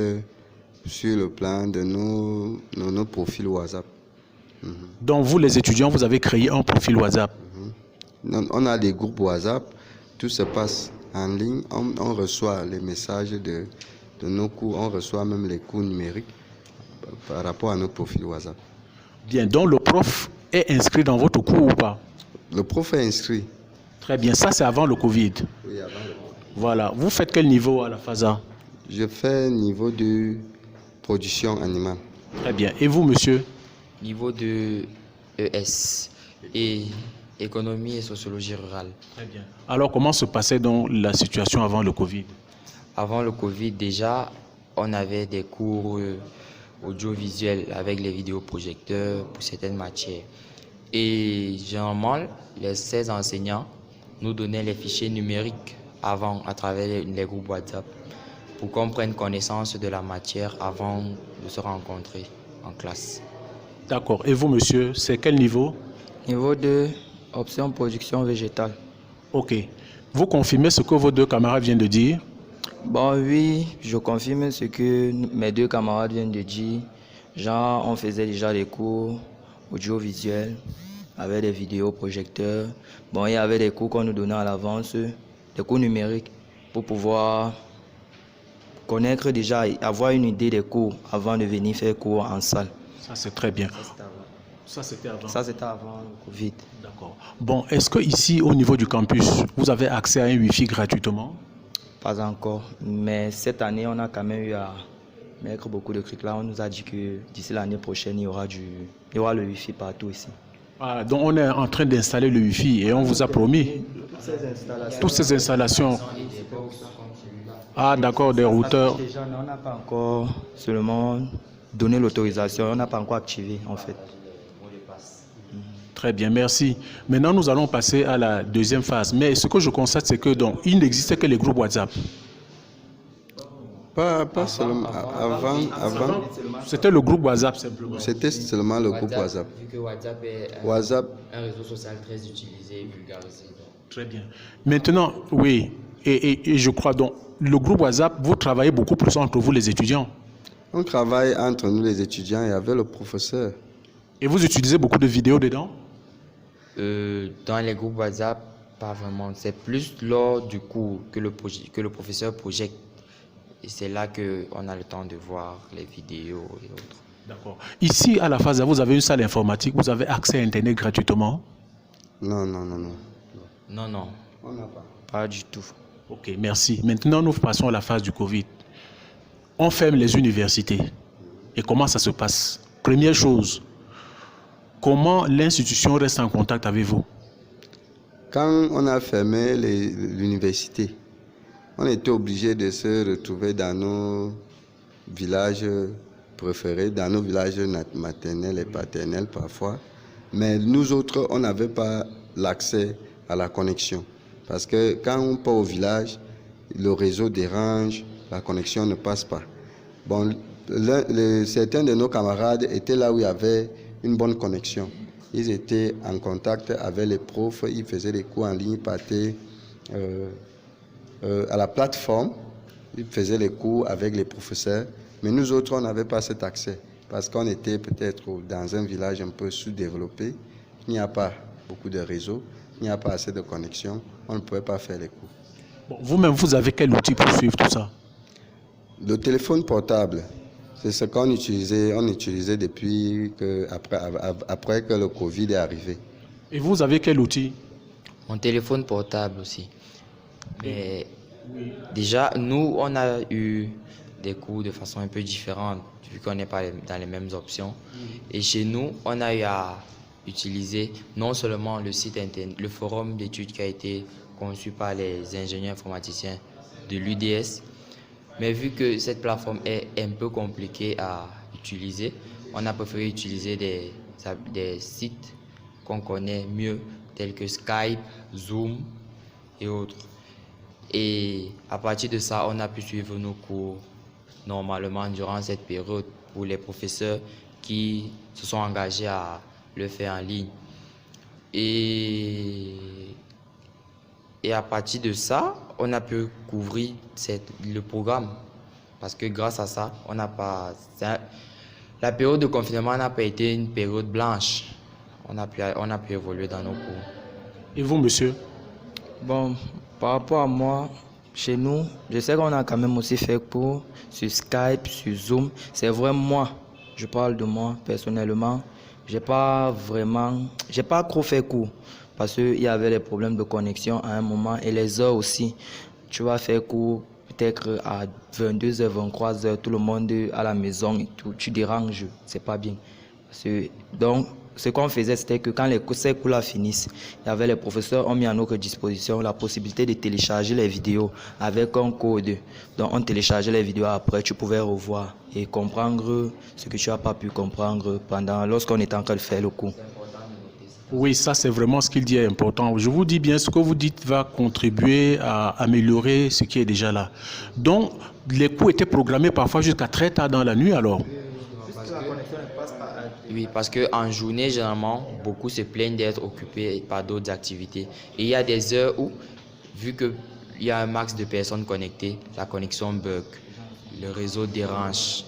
sur le plan de nos profils WhatsApp. Donc vous, les étudiants, vous avez créé un profil WhatsApp? On a des groupes WhatsApp, tout se passe en ligne, on reçoit les messages de nos cours, on reçoit même les cours numériques par rapport à notre profil WhatsApp. Bien, donc le prof est inscrit dans votre cours ou pas? Le prof est inscrit. Très bien, ça c'est avant le Covid. Oui, avant le Covid. Voilà, vous faites quel niveau à la FASA? Je fais niveau de production animale. Très bien, et vous monsieur? Niveau de ES et économie et sociologie rurale. Très bien. Alors comment se passait donc la situation avant le Covid? Avant le Covid, déjà, on avait des cours audiovisuels avec les vidéoprojecteurs pour certaines matières. Et généralement, les 16 enseignants nous donnaient les fichiers numériques avant à travers les groupes WhatsApp pour qu'on prenne connaissance de la matière avant de se rencontrer en classe. D'accord. Et vous, monsieur, c'est quel niveau? Niveau 2, option production végétale. Ok. Vous confirmez ce que vos deux camarades viennent de dire? Bon, oui, je confirme ce que mes deux camarades viennent de dire. Genre, on faisait déjà des cours audiovisuels avec des vidéoprojecteurs. Bon, il y avait des cours qu'on nous donnait à l'avance, des cours numériques, pour pouvoir connaître déjà, avoir une idée des cours avant de venir faire cours en salle. Ça, c'est très bien. Ça, c'était avant. Ça, c'était avant le Covid. D'accord. Bon, est-ce que ici, au niveau du campus, vous avez accès à un Wi-Fi gratuitement? Pas encore, mais cette année, on a quand même eu à mettre beaucoup de trucs là. On nous a dit que d'ici l'année prochaine, il y aura le Wi-Fi partout ici. Ah, donc on est en train d'installer le Wi-Fi et on vous a promis toutes ces installations. Ah, d'accord, des routeurs. Déjà, on n'a pas encore seulement donné l'autorisation, on n'a pas encore activé en fait. Très bien, merci. Maintenant, nous allons passer à la deuxième phase. Mais ce que je constate, c'est que donc, il n'existait que les groupes WhatsApp. Pas seulement. Avant, c'était le groupe WhatsApp simplement. C'était seulement le groupe WhatsApp. Vu que WhatsApp est un réseau social très utilisé et vulgarisé. Très bien. Maintenant, oui, et je crois donc, le groupe WhatsApp, vous travaillez beaucoup plus entre vous les étudiants. On travaille entre nous les étudiants et avec le professeur. Et vous utilisez beaucoup de vidéos dedans? Dans les groupes WhatsApp, pas vraiment. C'est plus lors du cours que le professeur projette. Et c'est là qu'on a le temps de voir les vidéos et autres. D'accord. Ici, à la phase A, vous avez une salle informatique, vous avez accès à Internet gratuitement? Non. Non. On n'a pas du tout. Ok, merci. Maintenant, nous passons à la phase du Covid. On ferme les universités. Et comment ça se passe? Première chose, comment l'institution reste en contact avec vous? Quand on a fermé l'université, on était obligé de se retrouver dans nos villages préférés, dans nos villages maternels et paternels parfois. Mais nous autres, on n'avait pas l'accès à la connexion. Parce que quand on part au village, le réseau dérange, la connexion ne passe pas. Bon, certains de nos camarades étaient là où il y avait une bonne connexion. Ils étaient en contact avec les profs, ils faisaient des cours en ligne, ils partaient à la plateforme, ils faisaient les cours avec les professeurs. Mais nous autres, on n'avait pas cet accès parce qu'on était peut-être dans un village un peu sous-développé. Il n'y a pas beaucoup de réseaux, il n'y a pas assez de connexion, on ne pouvait pas faire les cours. Bon, vous-même, vous avez quel outil pour suivre tout ça? Le téléphone portable, c'est ce qu'on utilisait, depuis après que le Covid est arrivé. Et vous avez quel outil? Mon téléphone portable aussi. Mais déjà, nous, on a eu des cours de façon un peu différente, vu qu'on n'est pas dans les mêmes options. Et chez nous, on a eu à utiliser non seulement le site internet, le forum d'études qui a été conçu par les ingénieurs informaticiens de l'UDS, mais vu que cette plateforme est un peu compliquée à utiliser, on a préféré utiliser des sites qu'on connaît mieux, tels que Skype, Zoom et autres. Et à partir de ça, on a pu suivre nos cours normalement durant cette période pour les professeurs qui se sont engagés à le faire en ligne. Et à partir de ça, on a pu couvrir le programme. Parce que grâce à ça, la période de confinement n'a pas été une période blanche. On a pu évoluer dans nos cours. Et vous, monsieur? Bon, par rapport à moi, chez nous, je sais qu'on a quand même aussi fait cours sur Skype, sur Zoom. C'est vraiment moi, je parle de moi personnellement. J'ai pas trop fait cours parce qu'il y avait des problèmes de connexion à un moment et les heures aussi. Tu vas faire cours peut-être à 22h, 23h, tout le monde à la maison et tout. Tu déranges, c'est pas bien. Donc, ce qu'on faisait, c'était que quand ces cours-là finissent, il y avait les professeurs ont mis à notre disposition la possibilité de télécharger les vidéos avec un code. Donc, on téléchargeait les vidéos après, tu pouvais revoir et comprendre ce que tu n'as pas pu comprendre lorsqu'on était en train de faire le cours. Oui, ça c'est vraiment ce qu'il dit est important. Je vous dis bien, ce que vous dites va contribuer à améliorer ce qui est déjà là. Donc, les cours étaient programmés parfois jusqu'à très tard dans la nuit alors? Oui, parce qu'en journée, généralement, beaucoup se plaignent d'être occupés par d'autres activités. Et il y a des heures où vu qu'il y a un max de personnes connectées, la connexion bug, le réseau dérange.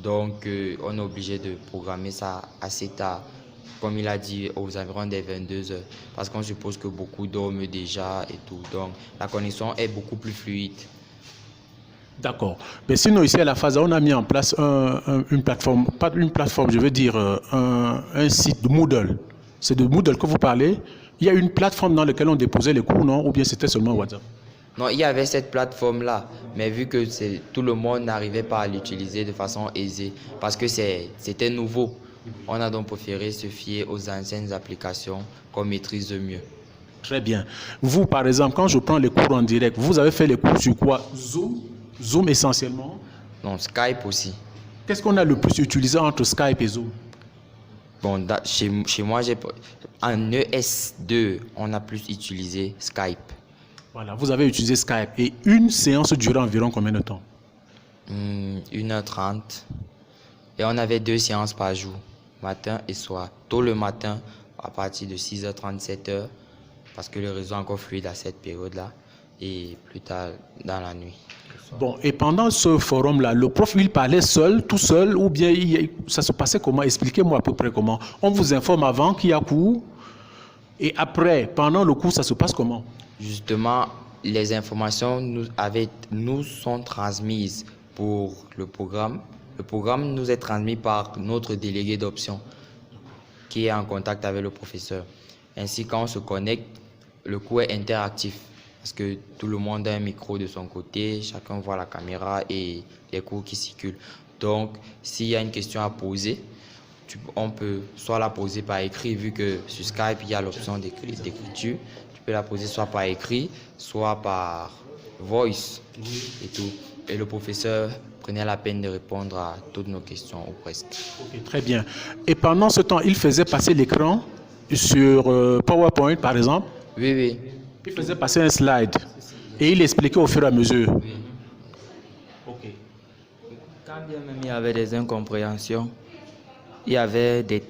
Donc, on est obligé de programmer ça assez tard, comme il a dit, aux environs des 22 heures, parce qu'on suppose que beaucoup dorment déjà et tout. Donc, la connexion est beaucoup plus fluide. D'accord. Mais sinon, ici à la FASA, on a mis en place une plateforme, pas une plateforme, je veux dire un site de Moodle. C'est de Moodle que vous parlez. Il y a une plateforme dans laquelle on déposait les cours, non? Ou bien c'était seulement WhatsApp? Non, il y avait cette plateforme-là, mais vu que tout le monde n'arrivait pas à l'utiliser de façon aisée, parce que c'était nouveau, on a donc préféré se fier aux anciennes applications qu'on maîtrise mieux. Très bien. Vous, par exemple, quand je prends les cours en direct, vous avez fait les cours sur quoi? Zoom? Zoom essentiellement? Non, Skype aussi. Qu'est-ce qu'on a le plus utilisé entre Skype et Zoom? Bon, chez moi, en ES2, on a plus utilisé Skype. Voilà, vous avez utilisé Skype. Et une séance durait environ combien de temps? 1h30. Et on avait 2 séances par jour, matin et soir. Tôt le matin, à partir de 6h30, 7h, parce que le réseau est encore fluide à cette période-là, et plus tard dans la nuit. Bon, et pendant ce forum-là, le prof, il parlait seul, tout seul, ou bien ça se passait comment? Expliquez-moi à peu près comment. On vous informe avant qu'il y a cours, et après, pendant le cours, ça se passe comment? Justement, les informations nous sont transmises pour le programme. Le programme nous est transmis par notre délégué d'option qui est en contact avec le professeur. Ainsi, quand on se connecte, le cours est interactif parce que tout le monde a un micro de son côté, chacun voit la caméra et les cours qui circulent. Donc, s'il y a une question à poser, on peut soit la poser par écrit, vu que sur Skype, il y a l'option d'écriture. Tu peux la poser soit par écrit, soit par voice et tout. Et le professeur prenait la peine de répondre à toutes nos questions, ou presque. Okay, très bien. Et pendant ce temps, il faisait passer l'écran sur PowerPoint, par exemple? Oui, oui. Il faisait passer un slide et il expliquait au fur et à mesure. Oui. Okay. Quand bien même il y avait des incompréhensions, il y avait des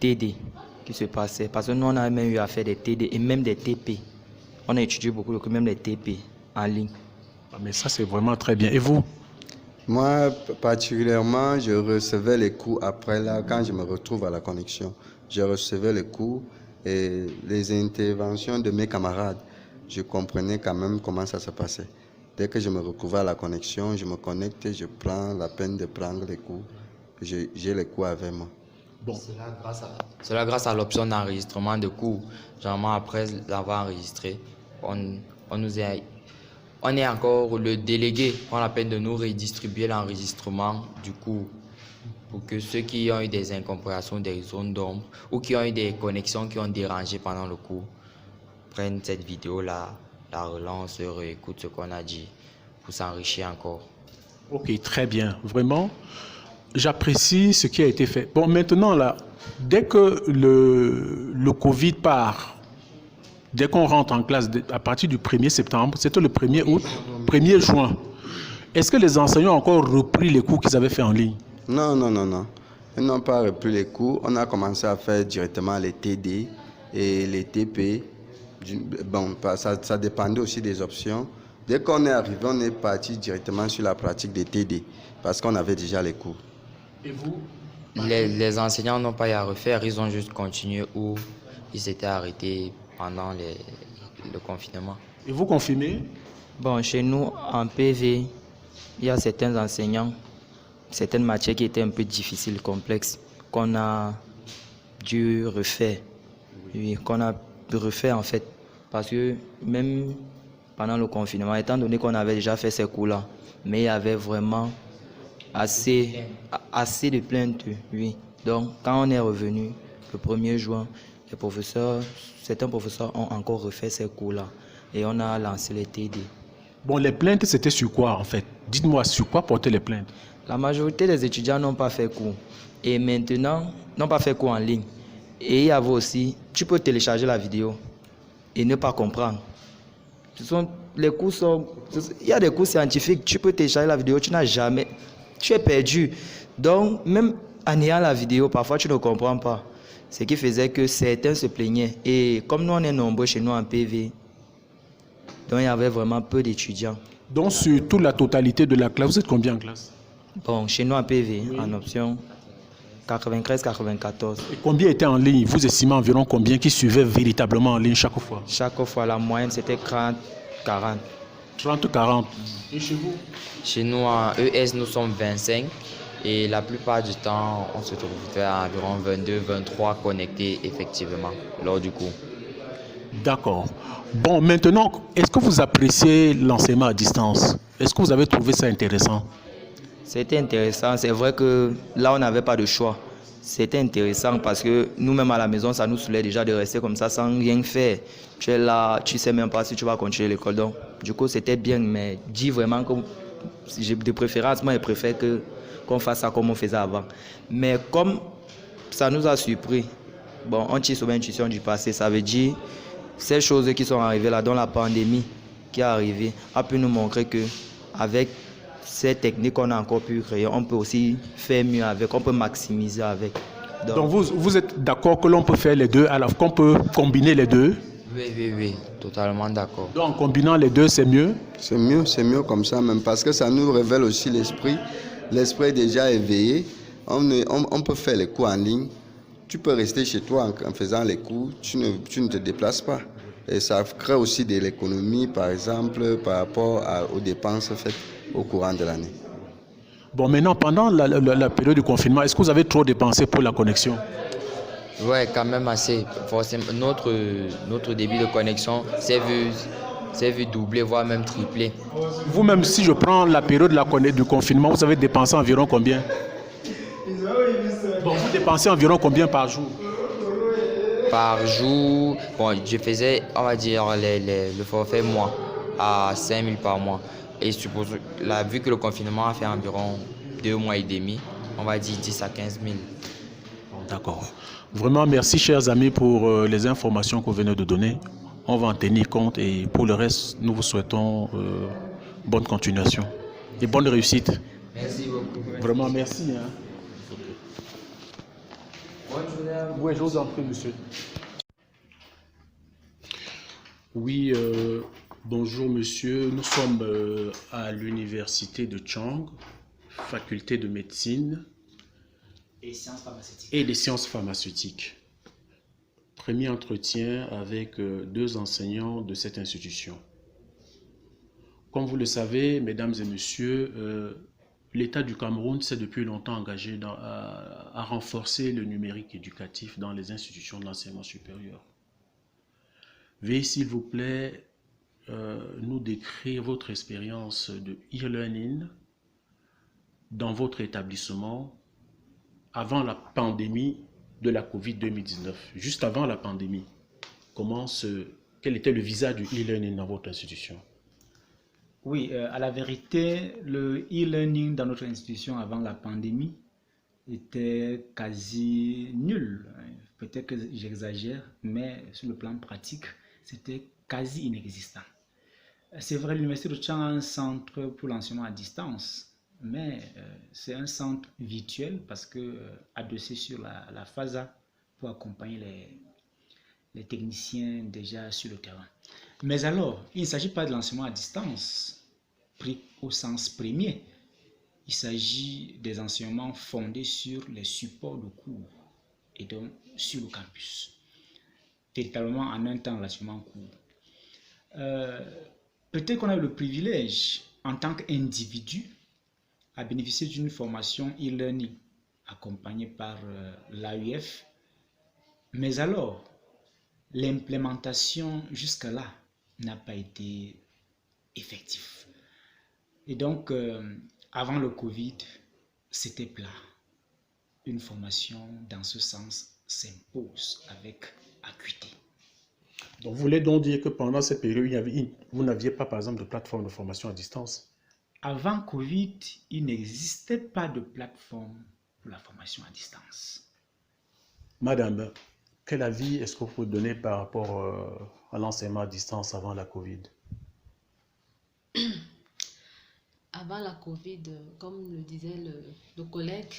TD qui se passaient. Parce que nous, on a même eu à faire des TD et même des TP. On a étudié beaucoup, même des TP en ligne. Ah, mais ça, c'est vraiment très bien. Et vous? Moi, particulièrement, je recevais les cours après, là, quand je me retrouve à la connexion. Je recevais les cours et les interventions de mes camarades. Je comprenais quand même comment ça se passait. Dès que je me retrouvais à la connexion, je me connecte, je prends la peine de prendre les cours. J'ai les cours avec moi. Bon. Cela grâce à l'option d'enregistrement de cours. Généralement, après l'avoir enregistré, on est encore le délégué, prend la peine de nous redistribuer l'enregistrement du cours pour que ceux qui ont eu des incompréhensions, des zones d'ombre ou qui ont eu des connexions qui ont dérangé pendant le cours prennent cette vidéo-là, la relancent, réécoutent ce qu'on a dit pour s'enrichir encore. Ok, très bien. Vraiment, j'apprécie ce qui a été fait. Bon, maintenant, là, dès que le Covid part, dès qu'on rentre en classe, à partir du 1er septembre, c'était le 1er août, 1er juin, est-ce que les enseignants ont encore repris les cours qu'ils avaient fait en ligne? Non, non, non, non. Ils n'ont pas repris les cours. On a commencé à faire directement les TD et les TP. Bon, ça dépendait aussi des options. Dès qu'on est arrivé, on est parti directement sur la pratique des TD parce qu'on avait déjà les cours. Et vous? Les enseignants n'ont pas eu à refaire, ils ont juste continué où ils s'étaient arrêtés pendant le confinement. Et vous confirmez? Bon, chez nous, en PV, il y a certains enseignants, certaines matières qui étaient un peu difficiles, complexes, qu'on a dû refaire. Oui, qu'on a refait en fait. Parce que même pendant le confinement, étant donné qu'on avait déjà fait ces cours-là, mais il y avait vraiment assez de plaintes, oui. Donc, quand on est revenu le 1er juin, certains professeurs ont encore refait ces cours-là et on a lancé les TD. Bon, les plaintes, c'était sur quoi en fait? Dites-moi, sur quoi portaient les plaintes? La majorité des étudiants n'ont pas fait cours et maintenant, n'ont pas fait cours en ligne. Et il y avait aussi, tu peux télécharger la vidéo et ne pas comprendre. Il y a des cours scientifiques, tu peux télécharger la vidéo, tu es perdu. Donc, même en ayant la vidéo, parfois tu ne comprends pas. Ce qui faisait que certains se plaignaient. Et comme nous, on est nombreux chez nous en PV, Donc il y avait vraiment peu d'étudiants. Donc sur toute la totalité de la classe, vous êtes combien en classe? Bon, chez nous en PV, en option 93-94. Et combien étaient en ligne? Vous estimez environ combien qui suivaient véritablement en ligne chaque fois? Chaque fois, la moyenne, c'était 30-40. 30-40. Et chez vous? Chez nous, en ES, nous sommes 25 et la plupart du temps, on se trouvait à environ 22-23 connectés effectivement lors du cours. D'accord. Bon, maintenant, est-ce que vous appréciez l'enseignement à distance? Est-ce que vous avez trouvé ça intéressant? C'était intéressant. C'est vrai que là, on n'avait pas de choix. C'était intéressant parce que nous-mêmes à la maison, ça nous saoulait déjà de rester comme ça sans rien faire. Tu es là, tu ne sais même pas si tu vas continuer l'école. Donc, du coup, c'était bien, mais dis vraiment que j'ai de préférence, moi, je préfère qu'on fasse ça comme on faisait avant. Mais comme ça nous a surpris, bon, on tire sur l'intuition du passé, ça veut dire ces choses qui sont arrivées là, dont la pandémie qui est arrivée, a pu nous montrer que avec ces techniques qu'on a encore pu créer, on peut aussi faire mieux avec, on peut maximiser avec. Donc vous êtes d'accord que l'on peut faire les deux, alors qu'on peut combiner les deux? Oui, totalement d'accord. Donc en combinant les deux, c'est mieux? C'est mieux comme ça même, parce que ça nous révèle aussi l'esprit. L'esprit est déjà éveillé. On peut faire les cours en ligne. Tu peux rester chez toi en faisant les cours, tu ne te déplaces pas. Et ça crée aussi de l'économie, par exemple, par rapport aux dépenses faites au courant de l'année. Bon, maintenant, pendant la période de confinement, est-ce que vous avez trop dépensé pour la connexion? Oui, quand même assez. Forcément, notre débit de connexion s'est vu doubler, voire même tripler. Vous-même, si je prends la période du confinement, vous avez dépensé environ combien? Bon, vous dépensez environ combien par jour? Par jour, bon, je faisais, on va dire, le forfait mois à 5 000 par mois. Et suppose, là, vu que le confinement a fait environ 2 mois et demi, on va dire 10 à 15 000. D'accord. Vraiment, merci, chers amis, pour les informations que vous venez de donner. On va en tenir compte et pour le reste, nous vous souhaitons bonne continuation et bonne réussite. Merci beaucoup. Vraiment, merci. Hein. Oui, je vous en prie, monsieur. Oui, bonjour, monsieur. Nous sommes à l'université de Chang, faculté de médecine et des sciences pharmaceutiques. Premier entretien avec deux enseignants de cette institution. Comme vous le savez, mesdames et messieurs, l'État du Cameroun s'est depuis longtemps engagé à renforcer le numérique éducatif dans les institutions de l'enseignement supérieur. Veuillez, s'il vous plaît, nous décrire votre expérience de e-learning dans votre établissement avant la pandémie de la Covid-2019, juste avant la pandémie. Quel était le visage du e-learning dans votre institution? Oui, à la vérité, le e-learning dans notre institution avant la pandémie était quasi nul. Peut-être que j'exagère, mais sur le plan pratique, c'était quasi inexistant. C'est vrai, l'Université de Chang a un centre pour l'enseignement à distance, mais c'est un centre virtuel parce que adossé sur la FASA pour accompagner les techniciens déjà sur le terrain. Mais alors, il ne s'agit pas de l'enseignement à distance pris au sens premier. Il s'agit des enseignements fondés sur les supports de cours et donc sur le campus. Véritablement en un temps relativement court. Peut-être qu'on a eu le privilège en tant qu'individu à bénéficier d'une formation e-learning accompagnée par l'AUF. Mais alors, l'implémentation jusque-là n'a pas été effective. Et donc, avant le Covid, c'était plat. Une formation dans ce sens s'impose avec acuité. Donc, vous voulez donc dire que pendant cette période, vous n'aviez pas, par exemple, de plateforme de formation à distance? Avant Covid, il n'existait pas de plateforme pour la formation à distance. Madame, quel avis est-ce que vous pouvez donner par rapport à l'enseignement à distance avant la Covid? Avant la Covid, comme le disait le collègue,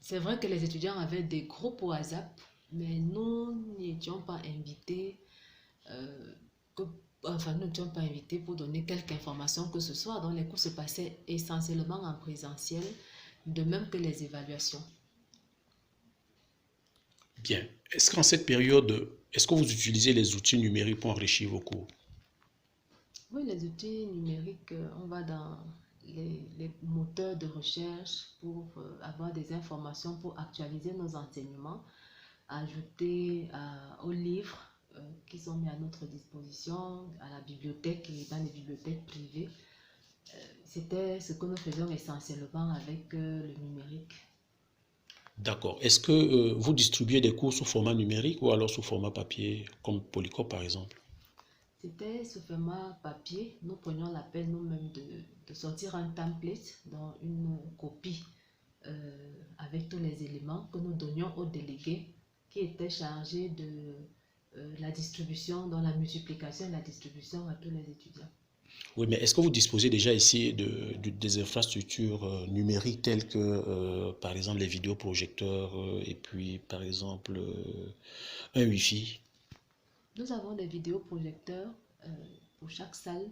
c'est vrai que les étudiants avaient des groupes WhatsApp, mais nous n'étions pas invités enfin, nous n'étions pas invités pour donner quelque information que ce soit. Donc, les cours se passaient essentiellement en présentiel, de même que les évaluations. Bien. Est-ce qu'en cette période, est-ce que vous utilisez les outils numériques pour enrichir vos cours? Oui, les outils numériques, on va dans les moteurs de recherche pour avoir des informations, pour actualiser nos enseignements, ajouter aux livres qui sont mis à notre disposition, à la bibliothèque et dans les bibliothèques privées. C'était ce que nous faisions essentiellement avec le numérique. D'accord. Est-ce que vous distribuez des cours sous format numérique ou alors sous format papier, comme Polycope par exemple? C'était sous format papier. Nous prenions la peine nous-mêmes de sortir un template, dans une copie avec tous les éléments que nous donnions aux délégués qui étaient chargés de la distribution, dans la multiplication et la distribution à tous les étudiants. Oui, mais est-ce que vous disposez déjà ici des infrastructures numériques telles que, par exemple, les vidéoprojecteurs et puis, par exemple, un Wi-Fi? Nous avons des vidéoprojecteurs pour chaque salle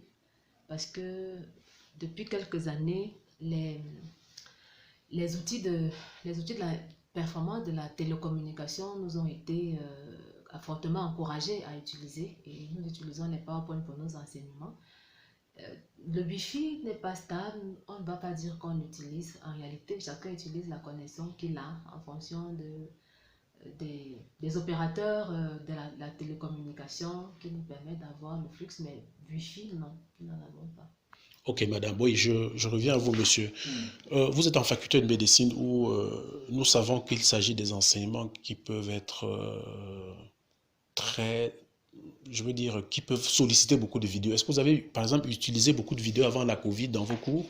parce que depuis quelques années, les outils de la performance de la télécommunication nous ont été fortement encouragés à utiliser et nous utilisons les PowerPoint pour nos enseignements. Le Wi-Fi n'est pas stable, on ne va pas dire qu'on l'utilise. En réalité, chacun utilise la connexion qu'il a en fonction des opérateurs de la télécommunication qui nous permettent d'avoir le flux, mais Wi-Fi, non, nous n'en avons pas. Ok, madame. Oui, je reviens à vous, monsieur. Vous êtes en faculté de médecine où nous savons qu'il s'agit des enseignements qui peuvent être qui peuvent solliciter beaucoup de vidéos. Est-ce que vous avez, par exemple, utilisé beaucoup de vidéos avant la Covid dans vos cours?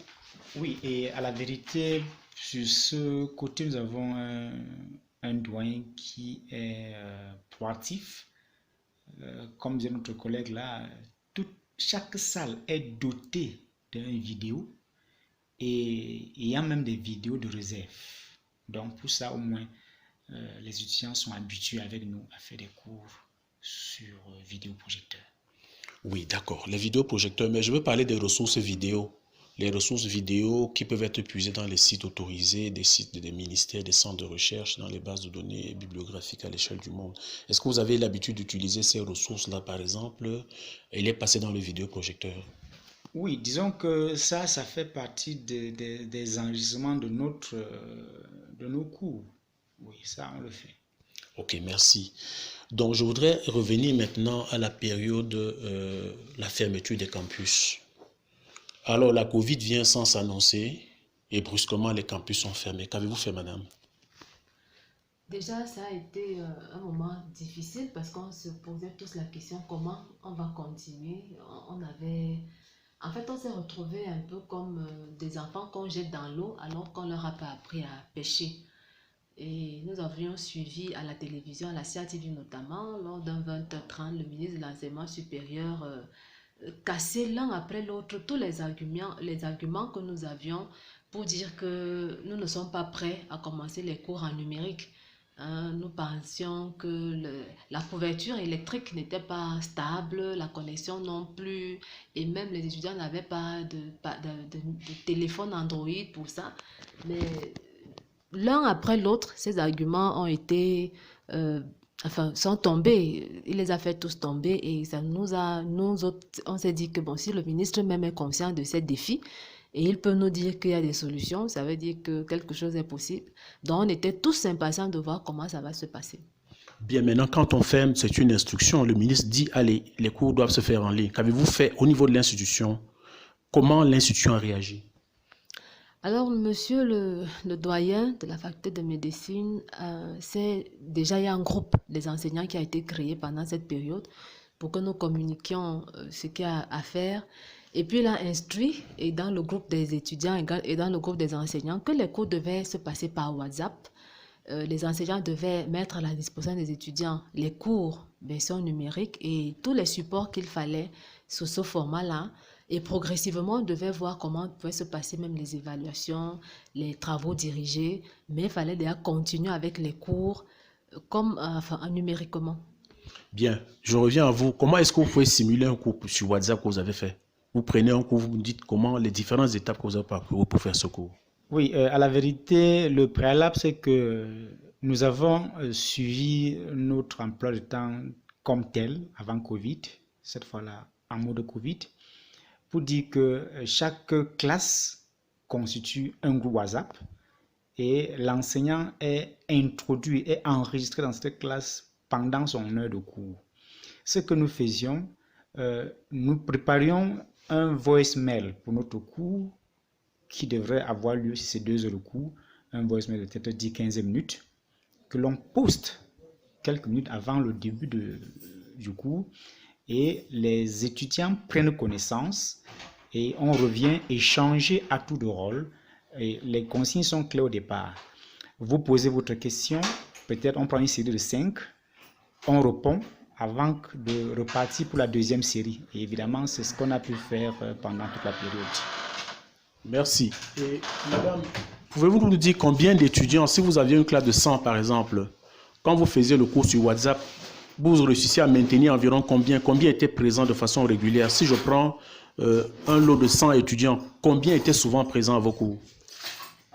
Oui, et à la vérité, sur ce côté, nous avons un doyen qui est proactif. Comme disait notre collègue là, chaque salle est dotée d'une vidéo et il y a même des vidéos de réserve. Donc pour ça, au moins, les étudiants sont habitués avec nous à faire des cours sur vidéoprojecteur. Oui, d'accord. Les vidéoprojecteurs, mais je veux parler des ressources vidéo. Les ressources vidéo qui peuvent être puisées dans les sites autorisés, des sites des ministères, des centres de recherche, dans les bases de données bibliographiques à l'échelle du monde. Est-ce que vous avez l'habitude d'utiliser ces ressources-là, par exemple, et les passer dans le vidéoprojecteur? Oui, disons que ça fait partie des enregistrements de nos cours. Oui, ça, on le fait. Ok, merci. Donc, je voudrais revenir maintenant à la période, la fermeture des campus. Alors, la Covid vient sans s'annoncer et brusquement, les campus sont fermés. Qu'avez-vous fait, madame? Déjà, ça a été un moment difficile parce qu'on se posait tous la question comment on va continuer. En fait, on s'est retrouvés un peu comme des enfants qu'on jette dans l'eau alors qu'on leur a pas appris à pêcher. Et nous avions suivi à la télévision, à la CATV notamment, lors d'un 20h30, le ministre de l'Enseignement supérieur cassait l'un après l'autre tous les arguments que nous avions pour dire que nous ne sommes pas prêts à commencer les cours en numérique. Nous pensions que la couverture électrique n'était pas stable, la connexion non plus, et même les étudiants n'avaient pas de téléphone Android pour ça. Mais l'un après l'autre, ces arguments ont été, sont tombés. Il les a fait tous tomber et ça nous autres, on s'est dit que bon, si le ministre même est conscient de ces défis, et il peut nous dire qu'il y a des solutions, ça veut dire que quelque chose est possible. Donc, on était tous impatients de voir comment ça va se passer. Bien, maintenant, quand on ferme, c'est une instruction. Le ministre dit, allez, les cours doivent se faire en ligne. Qu'avez-vous fait au niveau de l'institution? Comment l'institution a réagi? Alors, monsieur le doyen de la faculté de médecine, il y a un groupe des enseignants qui a été créé pendant cette période pour que nous communiquions ce qu'il y a à faire. Et puis, il a instruit, et dans le groupe des étudiants et dans le groupe des enseignants, que les cours devaient se passer par WhatsApp. Les enseignants devaient mettre à la disposition des étudiants les cours version numérique et tous les supports qu'il fallait sous ce format-là. Et progressivement, on devait voir comment pouvaient se passer même les évaluations, les travaux dirigés. Mais il fallait déjà continuer avec les cours comme numériquement. Bien, je reviens à vous. Comment est-ce que vous pouvez simuler un cours sur WhatsApp que vous avez fait? Vous prenez un cours, vous me dites comment les différentes étapes que vous avez parcourues pour faire ce cours. Oui, à la vérité, le préalable, c'est que nous avons suivi notre emploi de temps comme tel avant Covid, cette fois-là en mode Covid, pour dire que chaque classe constitue un groupe WhatsApp et l'enseignant est introduit et enregistré dans cette classe pendant son heure de cours. Ce que nous faisions, nous préparions un voicemail pour notre cours qui devrait avoir lieu si c'est 2 heures de cours, un voicemail de peut-être 10-15 minutes, que l'on poste quelques minutes avant le début du cours, et les étudiants prennent connaissance et on revient échanger à tour de rôle. Et les consignes sont claires au départ. Vous posez votre question, peut-être on prend une série de 5, on répond avant de repartir pour la deuxième série. Et évidemment, c'est ce qu'on a pu faire pendant toute la période. Merci. Et madame, pouvez-vous nous dire combien d'étudiants, si vous aviez une classe de 100 par exemple, quand vous faisiez le cours sur WhatsApp, vous réussissiez à maintenir environ combien étaient présents de façon régulière? Si je prends un lot de 100 étudiants, combien étaient souvent présents à vos cours?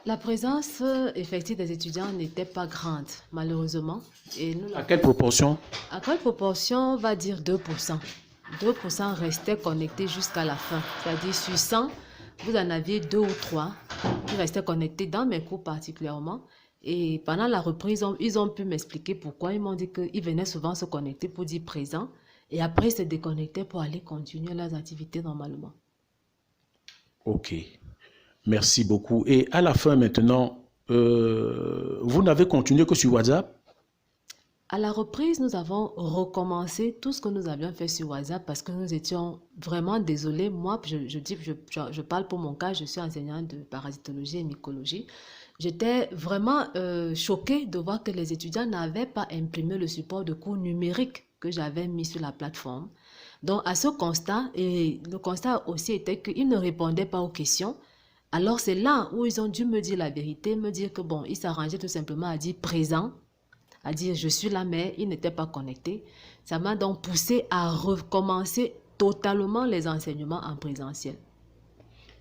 La présence effective des étudiants n'était pas grande, malheureusement. Et nous, à quelle proportion? À quelle proportion? On va dire 2%. 2% restaient connectés jusqu'à la fin. C'est-à-dire sur 100, vous en aviez 2 ou 3 qui restaient connectés dans mes cours particulièrement. Et pendant la reprise, ils ont pu m'expliquer pourquoi. Ils m'ont dit qu'ils venaient souvent se connecter pour dire présent. Et après, ils se déconnectaient pour aller continuer leurs activités normalement. Ok. Merci beaucoup. Et à la fin maintenant, vous n'avez continué que sur WhatsApp? À la reprise, nous avons recommencé tout ce que nous avions fait sur WhatsApp parce que nous étions vraiment désolés. Moi, je parle pour mon cas, je suis enseignante de parasitologie et mycologie. J'étais vraiment choquée de voir que les étudiants n'avaient pas imprimé le support de cours numérique que j'avais mis sur la plateforme. Donc, à ce constat, et le constat aussi était qu'ils ne répondaient pas aux questions. Alors, c'est là où ils ont dû me dire la vérité, me dire que bon, ils s'arrangeaient tout simplement à dire présent, à dire je suis là, mais ils n'étaient pas connectés. Ça m'a donc poussé à recommencer totalement les enseignements en présentiel.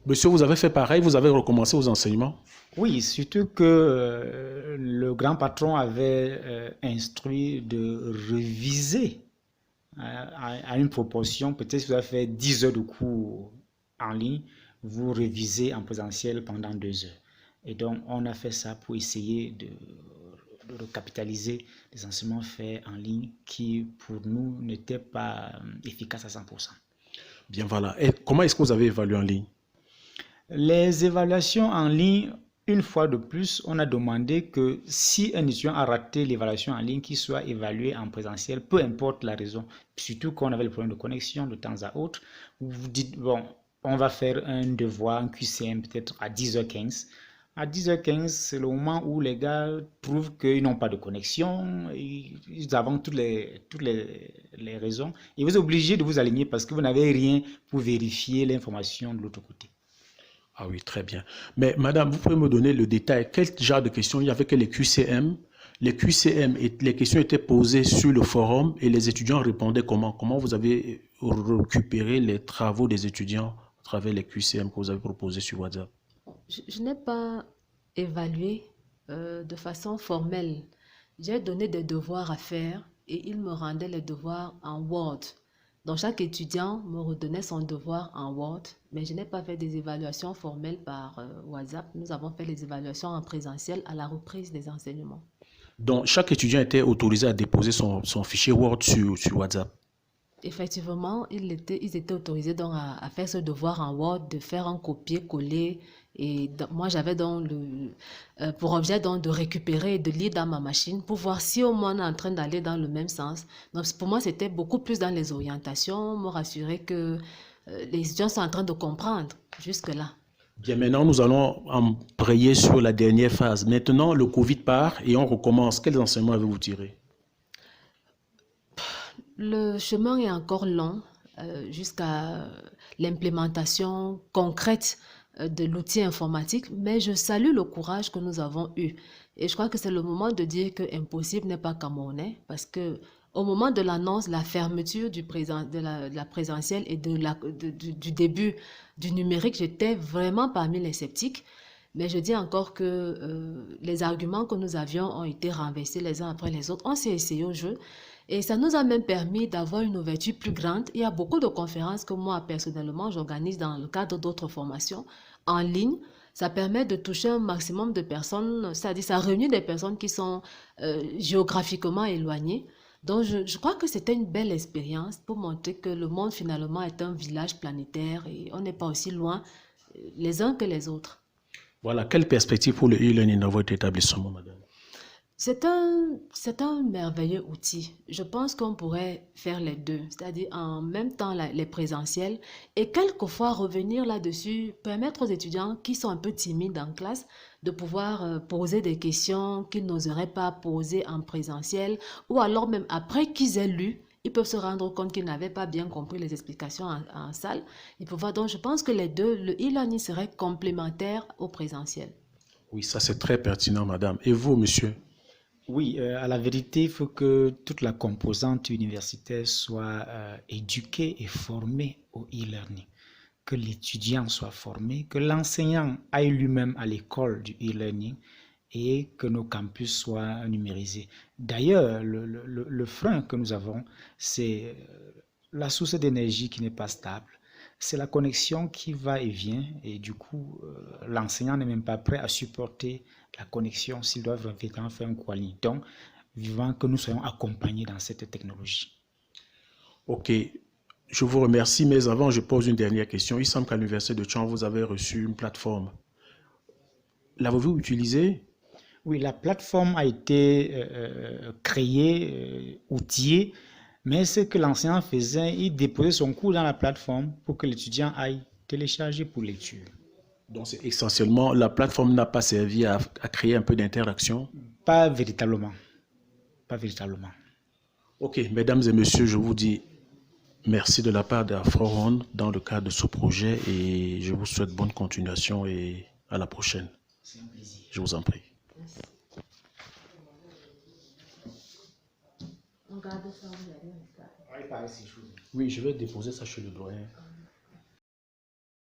Monsieur, vous avez fait pareil, vous avez recommencé vos enseignements? Oui, surtout que le grand patron avait instruit de réviser à une proportion. Peut-être si vous avez fait 10 heures de cours en ligne, vous révisez en présentiel pendant 2 heures. Et donc, on a fait ça pour essayer de capitaliser les enseignements faits en ligne qui, pour nous, n'étaient pas efficaces à 100%. Bien, voilà. Et comment est-ce que vous avez évalué en ligne? Les évaluations en ligne, une fois de plus, on a demandé que si un étudiant a raté l'évaluation en ligne, qu'il soit évalué en présentiel, peu importe la raison. Surtout quand on avait le problème de connexion de temps à autre. Vous dites, bon, on va faire un devoir, un QCM peut-être à 10h15. À 10h15, c'est le moment où les gars trouvent qu'ils n'ont pas de connexion, ils avancent toutes les raisons. Et vous êtes obligé de vous aligner parce que vous n'avez rien pour vérifier l'information de l'autre côté. Ah oui, très bien. Mais madame, vous pouvez me donner le détail. Quel genre de questions? Il y avait que les QCM. Les QCM, les questions étaient posées sur le forum et les étudiants répondaient comment? Comment vous avez récupéré les travaux des étudiants à travers les QCM que vous avez proposés sur WhatsApp? Je n'ai pas évalué de façon formelle. J'ai donné des devoirs à faire et ils me rendaient les devoirs en Word. Donc, chaque étudiant me redonnait son devoir en Word, mais je n'ai pas fait des évaluations formelles par WhatsApp. Nous avons fait les évaluations en présentiel à la reprise des enseignements. Donc, chaque étudiant était autorisé à déposer son fichier Word sur WhatsApp? Effectivement, ils étaient autorisés donc à faire ce devoir en Word, de faire un copier-coller. Et moi, j'avais donc pour objet donc de récupérer et de lire dans ma machine pour voir si au moins on est en train d'aller dans le même sens. Donc, pour moi, c'était beaucoup plus dans les orientations, me rassurer que les étudiants sont en train de comprendre jusque-là. Bien, maintenant, nous allons embrayer sur la dernière phase. Maintenant, le Covid part et on recommence. Quels enseignements avez-vous tirés? Le chemin est encore long jusqu'à l'implémentation concrète de l'outil informatique, mais je salue le courage que nous avons eu. Et je crois que c'est le moment de dire que impossible n'est pas camerounais, parce que au moment de l'annonce, la fermeture de la présentielle et du début du numérique, j'étais vraiment parmi les sceptiques. Mais je dis encore que les arguments que nous avions ont été renversés les uns après les autres. On s'est essayé au jeu et ça nous a même permis d'avoir une ouverture plus grande. Il y a beaucoup de conférences que moi, personnellement, j'organise dans le cadre d'autres formations en ligne. Ça permet de toucher un maximum de personnes, c'est-à-dire ça réunit des personnes qui sont géographiquement éloignées. Donc, je crois que c'était une belle expérience pour montrer que le monde, finalement, est un village planétaire et on n'est pas aussi loin les uns que les autres. Voilà, quelle perspective pour le e-learning dans votre établissement, madame? C'est un merveilleux outil. Je pense qu'on pourrait faire les deux, c'est-à-dire en même temps les présentiels et quelquefois revenir là-dessus, permettre aux étudiants qui sont un peu timides en classe de pouvoir poser des questions qu'ils n'oseraient pas poser en présentiel ou alors même après qu'ils aient lu, ils peuvent se rendre compte qu'ils n'avaient pas bien compris les explications en salle. Ils peuvent voir. Donc, je pense que les deux, le e-learning serait complémentaire au présentiel. Oui, ça c'est très pertinent, madame. Et vous, monsieur? Oui, à la vérité, il faut que toute la composante universitaire soit éduquée et formée au e-learning. Que l'étudiant soit formé, que l'enseignant aille lui-même à l'école du e-learning et que nos campus soient numérisés. D'ailleurs, le frein que nous avons, c'est la source d'énergie qui n'est pas stable. C'est la connexion qui va et vient et du coup, l'enseignant n'est même pas prêt à supporter la connexion s'il doit vraiment faire un cours en ligne. Donc, vivant que nous soyons accompagnés dans cette technologie. Ok, je vous remercie, mais avant, je pose une dernière question. Il semble qu'à l'Université de Tchang, vous avez reçu une plateforme. L'avez-vous utilisée? Oui, la plateforme a été créée, outillée, mais ce que l'enseignant faisait, il déposait son cours dans la plateforme pour que l'étudiant aille télécharger pour lecture. Donc, c'est essentiellement, la plateforme n'a pas servi à créer un peu d'interaction? Pas véritablement. Pas véritablement. Ok, mesdames et messieurs, je vous dis merci de la part d'Afro-Ronde dans le cadre de ce projet et je vous souhaite bonne continuation et à la prochaine. C'est un plaisir. Je vous en prie. On garde ça, vous allez Oui, pareil, c'est chaud. Oui, je vais déposer ça chez le doyen.